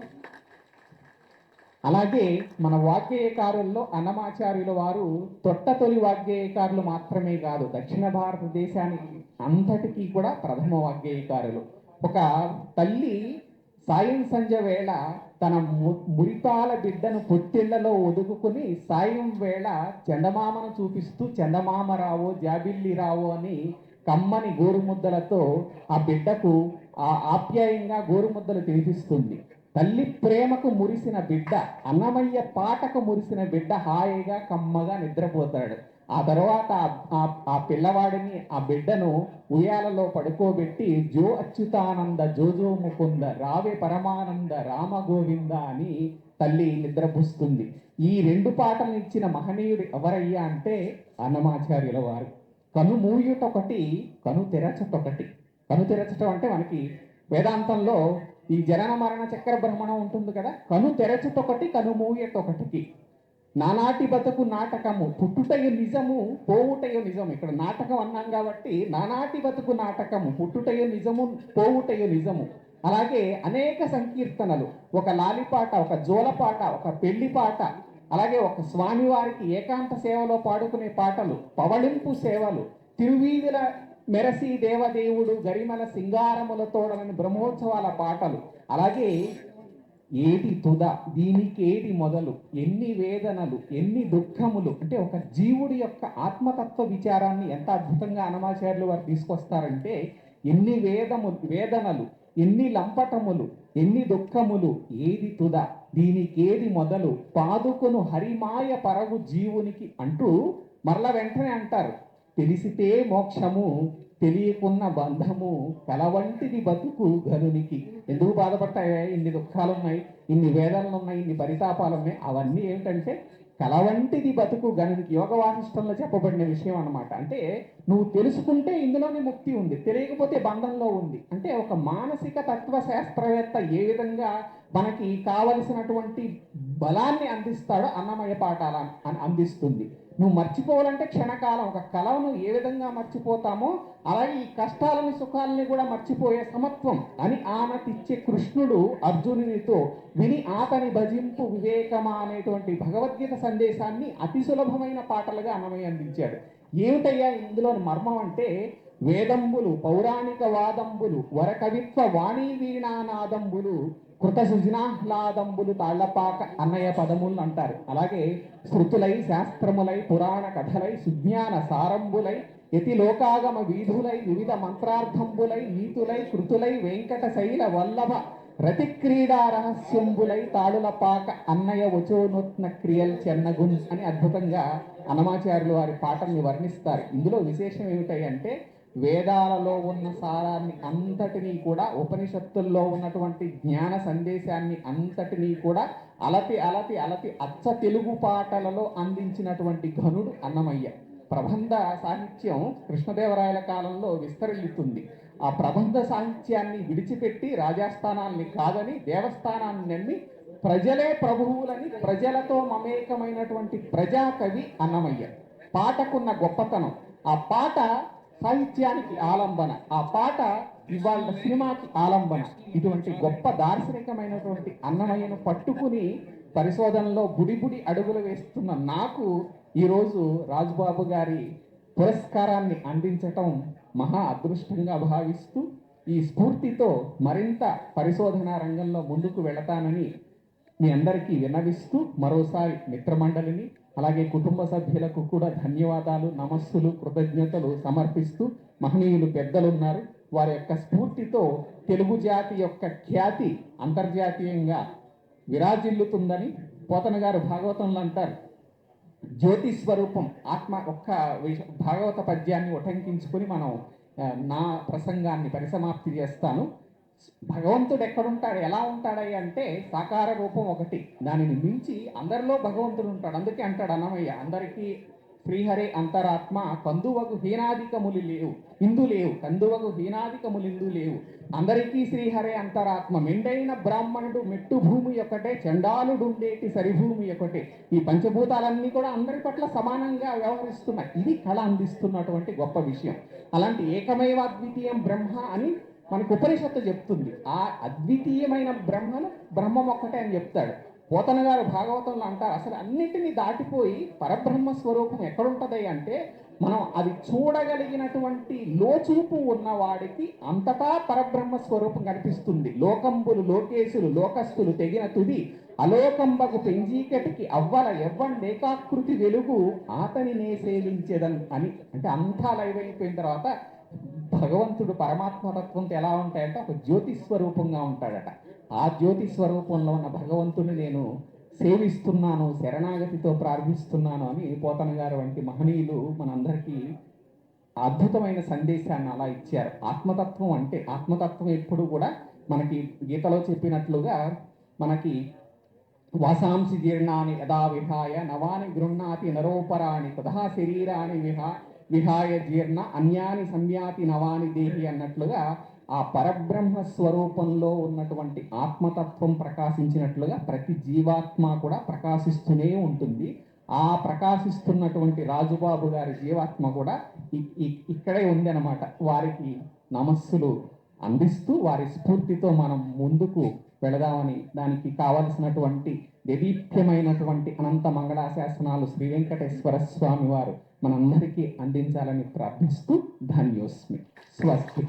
అలాగే మన వాగ్గేయకారుల్లో అన్నమాచార్యుల వారు తొలి వాగ్గేయకారులు మాత్రమే కాదు, దక్షిణ భారతదేశానికి అంతటికీ కూడా ప్రథమ వాగ్గేయకారులు. ఒక తల్లి సాయం సంధ్య వేళ తన మురిపాల బిడ్డను పొత్తిళ్లలో ఒదుగుకుని సాయం వేళ చందమామను చూపిస్తూ చందమామ రావో జాబిల్లి రావో అని కమ్మని గోరుముద్దలతో ఆ బిడ్డకు ఆప్యాయంగా గోరుముద్దలు తినిపిస్తుంది. తల్లి ప్రేమకు మురిసిన బిడ్డ, అన్నమయ్య పాటకు మురిసిన బిడ్డ హాయిగా కమ్మగా నిద్రపోతాడు. ఆ తర్వాత ఆ పిల్లవాడిని, ఆ బిడ్డను ఉయ్యాలలో పడుకోబెట్టి జో అచ్యుతానంద జోజో ముకుంద రావే పరమానంద రామ గోవింద అని తల్లి నిద్రపుస్తుంది. ఈ 2 పాటలు ఇచ్చిన మహనీయుడు ఎవరయ్యా అంటే అన్నమాచార్యుల వారు. కను మూయుటొకటి, కను తెరచటొకటి. కను తెరచటం అంటే మనకి వేదాంతంలో ఈ జనన మరణ చక్ర బ్రహ్మణం ఉంటుంది కదా, కను తెరచుటొకటి, కను మూయటొకటికి. నానాటి బతుకు నాటకము, పుట్టుటయు నిజము పోవుటయు నిజము. ఇక్కడ నాటకం అన్నాం కాబట్టి నానాటి బతుకు నాటకము, పుట్టుటయు నిజము పోవుటయు నిజము. అలాగే అనేక సంకీర్తనలు, ఒక లాలిపాట, ఒక జోలపాట, ఒక పెళ్లి పాట, అలాగే ఒక స్వామివారికి ఏకాంత సేవలో పాడుకునే పాటలు, పవళింపు సేవలు, తిరువీధుల మెరసి దేవదేవుడు గరిమల సింగారములతోడని బ్రహ్మోత్సవాల పాటలు, అలాగే ఏది తుద దీనికి ఏది మొదలు, ఎన్ని వేదనలు ఎన్ని దుఃఖములు. అంటే ఒక జీవుడి యొక్క ఆత్మతత్వ విచారాన్ని ఎంత అద్భుతంగా అన్నమాచార్యులు వారు తీసుకొస్తారంటే, ఎన్ని వేదనలు ఎన్ని లంపటములు ఎన్ని దుఃఖములు, ఏది తుద దీనికి ఏది మొదలు, పాదుకును హరిమాయ పరగు జీవునికి అంటూ మరల వెంటనే అంటారు, తెలిసితే మోక్షము తెలియకున్న బంధము కలవంటిది బతుకు గనునికి. ఎందుకు బాధపడతాయే, ఇన్ని దుఃఖాలు ఉన్నాయి, ఇన్ని వేదనలు ఉన్నాయి, ఇన్ని పరితాపాలు ఉన్నాయి, అవన్నీ ఏమిటంటే కలవంటిది బతుకు గనునికి. యోగ వాసిష్టంలో చెప్పబడిన విషయం అన్నమాట. అంటే నువ్వు తెలుసుకుంటే ఇందులోనే ముక్తి ఉంది, తెలియకపోతే బంధంలో ఉంది. అంటే ఒక మానసిక తత్వ శాస్త్రవేత్త ఏ విధంగా మనకి కావలసినటువంటి బలాన్ని అందిస్తాడో అన్నమయ పాఠాల అందిస్తుంది. నువ్వు మర్చిపోవాలంటే క్షణకాలం, ఒక కళను ఏ విధంగా మర్చిపోతామో అలాగే ఈ కష్టాలని సుఖాలని కూడా మర్చిపోయే సమత్వం అని ఆనతిచ్చే కృష్ణుడు అర్జునునితో విని ఆతని భజింపు వివేకమా అనేటువంటి భగవద్గీత సందేశాన్ని అతి సులభమైన పాటలుగా అన్నమయ్య అందించాడు. ఏమిటయ్యా ఇందులోని మర్మం అంటే, వేదంబులు పౌరాణిక వాదంబులు వరకవిత్వ వాణీ వీణానాదంబులు కృత సృజనాహ్లాదంబులు తాళ్లపాక అన్నయ్య పదములు అంటారు. అలాగే శృతులై శాస్త్రములై పురాణ కథలై సుజ్ఞాన సారంబులై యతి లోకాగమ వీధులై వివిధ మంత్రార్థంబులై నీతులై కృతులై వెంకట శైల వల్లభ రతిక్రీడా రహస్యంబులై తాళులపాక అన్నయ్య వచోనూత్న క్రియల్ చెన్నగున్ అని అద్భుతంగా అన్నమాచార్యులు వారి పాటల్ని వర్ణిస్తారు. ఇందులో విశేషం ఏమిటంటే, వేదాలలో ఉన్న సారాన్ని అంతటినీ కూడా, ఉపనిషత్తుల్లో ఉన్నటువంటి జ్ఞాన సందేశాన్ని అంతటినీ కూడా అలతి అలతి అలతి అచ్చ తెలుగు పాటలలో అందించినటువంటి ఘనుడు అన్నమయ్య. ప్రబంధ సాహిత్యం కృష్ణదేవరాయల కాలంలో విస్తరిల్లుతుంది. ఆ ప్రబంధ సాహిత్యాన్ని విడిచిపెట్టి రాజాస్థానాల్ని కాదని దేవస్థానాన్ని నమ్మి ప్రజలే ప్రభువులని ప్రజలతో మమేకమైనటువంటి ప్రజాకవి అన్నమయ్య. పాటకున్న గొప్పతనం, ఆ పాట సాహిత్యానికి ఆలంబన, ఆ పాట ఇవాళ సినిమాకి ఆలంబన. ఇటువంటి గొప్ప దార్శనికమైనటువంటి అన్నమయ్యను పట్టుకుని పరిశోధనలో బుడిబుడి అడుగులు వేస్తున్న నాకు ఈరోజు రాజుబాబు గారి పురస్కారాన్ని అందించటం మహా అదృష్టంగా భావిస్తూ, ఈ స్ఫూర్తితో మరింత పరిశోధనా రంగంలో ముందుకు వెళతానని మీ అందరికీ విన్నవిస్తూ, మరోసారి మిత్రమండలిని అలాగే కుటుంబ సభ్యులకు కూడా ధన్యవాదాలు, నమస్సులు, కృతజ్ఞతలు సమర్పిస్తూ, మహనీయులు పెద్దలు ఉన్నారు, వారి యొక్క స్ఫూర్తితో తెలుగు జాతి యొక్క ఖ్యాతి అంతర్జాతీయంగా విరాజిల్లుతుందని పోతన గారు భాగవతంలో అంటారు. జ్యోతి స్వరూపం ఆత్మ. ఒక్క భాగవత పద్యాన్ని ఉటంకించుకుని మనం నా ప్రసంగాన్ని పరిసమాప్తి చేస్తాను. భగవంతుడు ఎక్కడుంటాడు, ఎలా ఉంటాడయ్య అంటే, సాకార రూపం ఒకటి, దానిని మించి అందరిలో భగవంతుడు ఉంటాడు. అందుకే అంటాడు అన్నమయ్య, అందరికీ శ్రీహరే అంతరాత్మ కందువగు హీనాధికములు లేవు ఇందు లేవు, కందువగు హీనాధికములు ఇందు లేవు, అందరికీ శ్రీహరే అంతరాత్మ, మెండైన బ్రాహ్మణుడు మెట్టు భూమి ఒకటే, చండాలుడుండేటి సరిభూమి ఒకటే. ఈ పంచభూతాలన్నీ కూడా అందరి పట్ల సమానంగా వ్యవహరిస్తున్నాయి. ఇది కళ అందిస్తున్నటువంటి గొప్ప విషయం. అలాంటి ఏకమైవ అద్వితీయం బ్రహ్మ అని మనకు ఉపనిషత్తు చెప్తుంది. ఆ అద్వితీయమైన బ్రహ్మను బ్రహ్మం ఒక్కటే అని చెప్తాడు. పోతన గారు భాగవతంలో అంటారు, అసలు అన్నిటినీ దాటిపోయి పరబ్రహ్మ స్వరూపం ఎక్కడుంటుంది అంటే, మనం అది చూడగలిగినటువంటి లోచూపు ఉన్నవాడికి అంతటా పరబ్రహ్మ స్వరూపం కనిపిస్తుంది. లోకంబులు లోకేశులు లోకస్తులు తెగిన తుది అలోకంబకు పెంజీకటికి అవ్వల ఎవ్వండేకాకృతి వెలుగు ఆతనినే సేవించేదన్ అని. అంటే అంతా లైవ్ అయిపోయిన తర్వాత భగవంతుడు పరమాత్మతత్వంతో ఎలా ఉంటాయంటే ఒక జ్యోతి స్వరూపంగా ఉంటాడట. ఆ జ్యోతి స్వరూపంలో ఉన్న భగవంతుని నేను సేవిస్తున్నాను, శరణాగతితో ప్రార్థిస్తున్నాను అని పోతన గారు వంటి మహనీయులు మనందరికీ అద్భుతమైన సందేశాన్ని అలా ఇచ్చారు. ఆత్మతత్వం అంటే, ఆత్మతత్వం ఎప్పుడు కూడా మనకి గీతలో చెప్పినట్లుగా మనకి వాసాంసి జీర్ణాన్ని యథా విహాయ నవాని గృహ్ణాతి నరోపరాణి తథా శరీరాన్ని విహాయ జీర్ణ అన్యాని సంయాతి నవాని దేహి అన్నట్లుగా ఆ పరబ్రహ్మ స్వరూపంలో ఉన్నటువంటి ఆత్మతత్వం ప్రకాశించినట్లుగా ప్రతి జీవాత్మ కూడా ప్రకాశిస్తూనే ఉంటుంది. ఆ ప్రకాశిస్తున్నటువంటి రాజుబాబు గారి జీవాత్మ కూడా ఇక్కడే ఉంది అన్నమాట. వారికి నమస్సులు అందిస్తూ వారి స్ఫూర్తితో మనం ముందుకు వెళదామని, దానికి కావలసినటువంటి దేదీప్యమైనటువంటి అనంత మంగళాశాసనాలు శ్రీ వెంకటేశ్వర స్వామి వారు మనందరికీ అందించాలని ప్రార్థిస్తూ ధన్యోస్మి. స్వస్తి.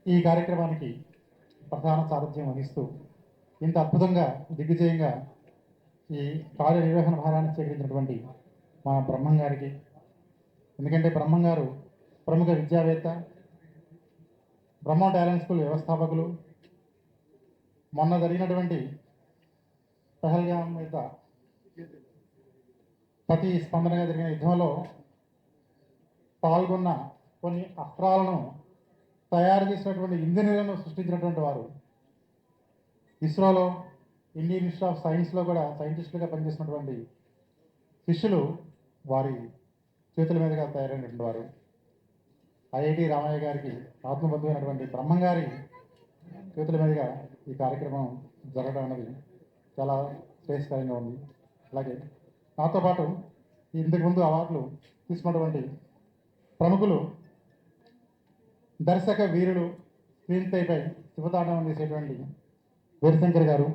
ఈ కార్యక్రమానికి ప్రధాన సారథ్యం వహిస్తూ ఇంత అద్భుతంగా దిగ్విజయంగా ఈ కార్యనిర్వహణ భారాన్ని స్వీకరించినటువంటి మా బ్రహ్మం గారికి, ఎందుకంటే బ్రహ్మం గారు ప్రముఖ విద్యావేత్త, బ్రహ్మం టాలెంట్ స్కూల్ వ్యవస్థాపకులు. మొన్న జరిగినటువంటి పహల్గాం మీద ప్రతి స్పందనగా జరిగిన యుద్ధంలో పాల్గొన్న కొన్ని అస్త్రాలను తయారు చేసినటువంటి ఇంజనీర్లను సృష్టించినటువంటి వారు. ఇస్రోలో, ఇండియన్ ఇన్స్టిట్యూట్ ఆఫ్ సైన్స్లో కూడా సైంటిస్టులుగా పనిచేసినటువంటి శిష్యులు వారి చేతుల మీదుగా తయారైనటువంటి వారు. ఐఐటి రామయ్య గారికి ఆత్మబద్ధమైనటువంటి బ్రహ్మం గారి చేతుల మీదుగా ఈ కార్యక్రమం జరగడం అనేది చాలా శ్రేయస్కరంగా ఉంది. అలాగే నాతో పాటు ఇంతకుముందు అవార్డులు తీసుకున్నటువంటి ప్రముఖులు, దర్శక వీరుడు, స్క్రీన్ ప్లేపై శివతాండవం చేసేటువంటి వీరశంకర్ గారు,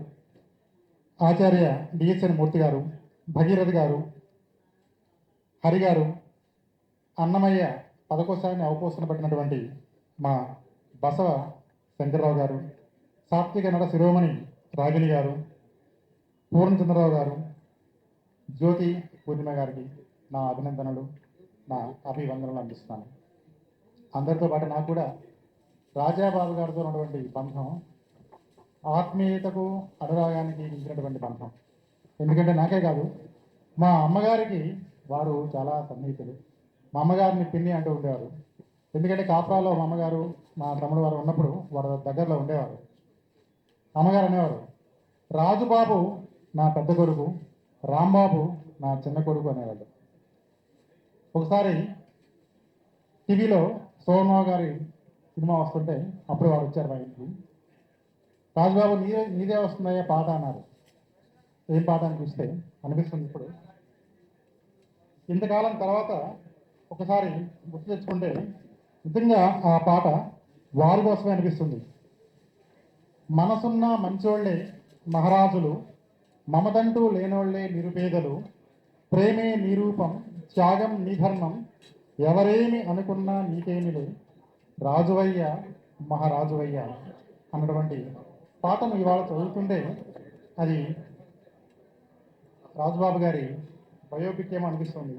ఆచార్య డిఎస్ఎన్ మూర్తి గారు, భగీరథ్ గారు, హరి గారు, అన్నమయ్య పదకోశాన్ని అవపోసన పట్టినటువంటి మా బసవ శంకర్రావు గారు, సాత్విక నడ శిరోమణి రాగిణి గారు, పూర్ణచంద్రరావు గారు, జ్యోతి పూర్ణిమ గారికి నా అభినందనలు, నా అభివందనలు అందిస్తున్నాను. అందరితో పాటు నాకు కూడా రాజాబాబు గారితో ఉన్నటువంటి బంధం ఆత్మీయతకు, అనురాగానికి మించినటువంటి బంధం. ఎందుకంటే నాకే కాదు, మా అమ్మగారికి వారు చాలా సన్నిహితులు. మా అమ్మగారిని పిన్ని అంటూ ఉండేవారు. ఎందుకంటే కాపురాలో మా అమ్మగారు, మా తమ్ముడు వారు ఉన్నప్పుడు వారు దగ్గరలో ఉండేవారు. అమ్మగారు అనేవారు, రాజుబాబు నా పెద్ద కొడుకు, రాంబాబు నా చిన్న కొడుకు అనేవాళ్ళు. ఒకసారి టీవీలో సోమరావు గారి సినిమా వస్తుంటే అప్పుడు వారు వచ్చారు మా ఇంటికి. రాజుబాబు నీదే వస్తున్నాయా పాట అన్నారు. ఏం పాట అనిపిస్తే అనిపిస్తుంది ఇప్పుడు. ఇంతకాలం తర్వాత ఒకసారి గుర్తు తెచ్చుకుంటే నిజంగా ఆ పాట వారి కోసమే అనిపిస్తుంది. మనసున్న మంచోళ్లే మహారాజులు, మమదంటూ లేనోళ్లే నిరుపేదలు, ప్రేమే నిరూపం, త్యాగం నిధర్మం, ఎవరేమి అనుకున్నా నీకేమిలే, రాజువయ్య మహారాజువయ్య అన్నటువంటి పాటను ఇవాళ చదువుతుంటే అది రాజుబాబు గారి బయోపిక్ ఏమో అనిపిస్తుంది.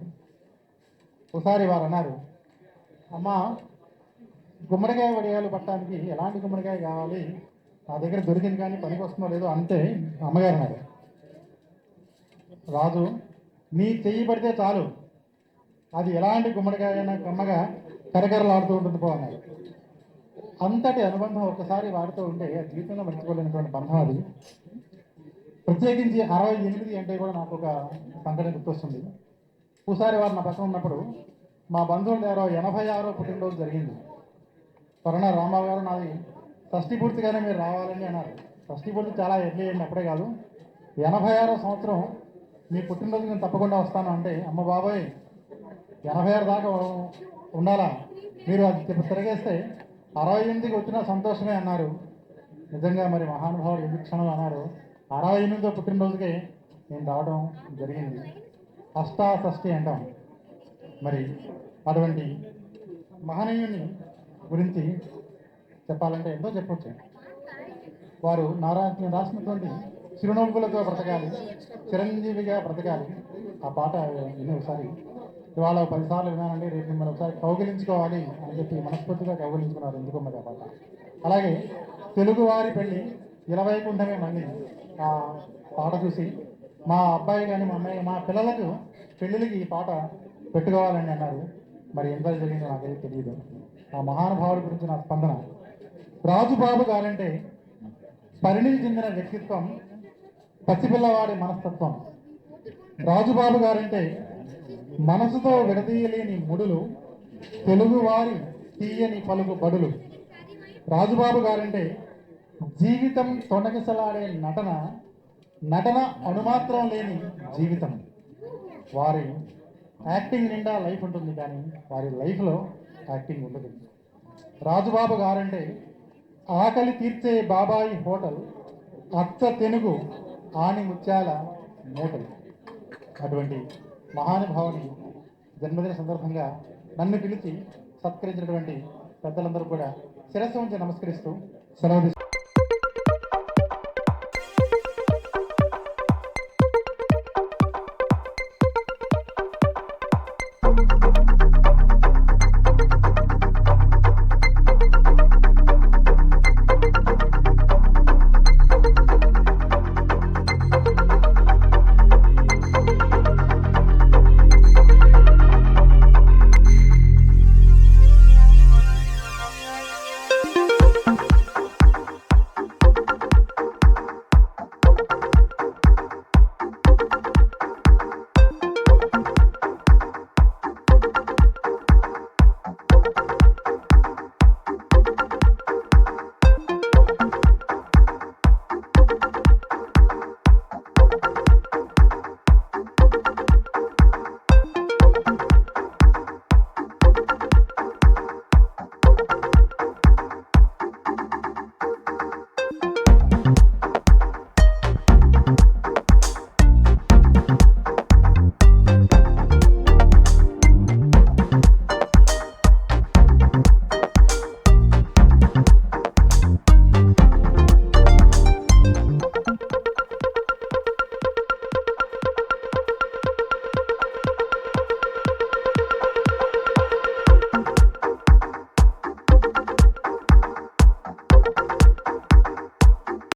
ఒకసారి వారు అన్నారు, అమ్మా గుమ్మడికాయ వడియాలు పట్టడానికి ఎలాంటి గుమ్మడికాయ కావాలి, నా దగ్గర దొరికింది కానీ పనికి వస్తుందో లేదో అంతే. అమ్మగారు అన్నారు, రాజు నీ చెయ్యి పడితే చాలు, అది ఎలాంటి గుమ్మడికాయ అయినా కమ్మగా కరకరలాడుతూ ఉంటుంది పో అన్నారు. అంతటి అనుబంధం ఒక్కసారి వాడితో ఉంటే జీవితంలో మర్చిపోలేనటువంటి బంధం అది. ప్రత్యేకించి 68 అంటే కూడా నాకు ఒక సంఘటన గుర్తొస్తుంది. ఒకసారి వారు నా పక్కన ఉన్నప్పుడు మా బంధువులు ఎవరో 86వ పుట్టినరోజు జరిగింది. త్వరణ రాంబాబు గారు నాది షష్ఠి పూర్తిగానే మీరు రావాలని అన్నారు. షష్ఠి పూర్తి చాలా ఎర్లీ అయింది, అప్పుడే కాదు 86వ సంవత్సరం మీ పుట్టినరోజు నేను తప్పకుండా వస్తాను అంటే, అమ్మ బాబాయ్ 86 దాకా ఉండాలా, మీరు అది తిరిగేస్తే 68కి వచ్చినా సంతోషమే అన్నారు. నిజంగా మరి మహానుభావుడు ఎందుకు క్షణం అన్నారు. 68వ పుట్టినరోజుకే నేను రావడం జరిగింది. అష్టాషష్ఠి అంటాం. మరి అటువంటి మహనీయుని గురించి చెప్పాలంటే ఎంతో చెప్పొచ్చు. వారు నేను రాసినటువంటి చిరునవ్వులతో బ్రతకాలి, చిరంజీవిగా బ్రతకాలి ఆ పాట విని ఒకసారి ఇవాళ 10 సార్లు విన్నానండి, రేపు మిమ్మల్ని ఒకసారి కౌగిలించుకోవాలి అని చెప్పి మనస్ఫూర్తిగా కౌగిలించుకున్నారు. ఎందుకు మరి ఆ పాట. అలాగే తెలుగువారి పెళ్ళి ఇలవైకుంఠమే మళ్ళీ ఆ పాట చూసి మా అబ్బాయి కానీ మా అమ్మాయి మా పిల్లలకు పెళ్ళిళ్ళకి ఈ పాట పెట్టుకోవాలని అన్నారు. మరి ఎంత జరిగిందో నాకైతే తెలియదు. ఆ మహానుభావుడి గురించి నా స్పందన. రాజుబాబు గారంటే పరిణితి చెందిన వ్యక్తిత్వం, పసిపిల్లవాడి మనస్తత్వం. రాజుబాబు గారంటే మనసుతో విడదీయలేని ముడులు, తెలుగువారి తీయని పలుకు బడులు. రాజుబాబు గారంటే జీవితం తొణగిసలాడే నటన అణుమాత్రం లేని జీవితం. వారి యాక్టింగ్ నిండా లైఫ్ ఉంటుంది, కానీ వారి లైఫ్లో యాక్టింగ్ ఉండదు. రాజుబాబు గారంటే ఆకలి తీర్చే బాబాయి హోటల్, అచ్చ తెనుగు ఆని ముత్యాల మూటలు. అటువంటి మహానుభావుని జన్మదిన సందర్భంగా నన్ను పిలిచి సత్కరించినటువంటి పెద్దలందరూ కూడా శిరస్సు ఉంచి నమస్కరిస్తూ సెలవు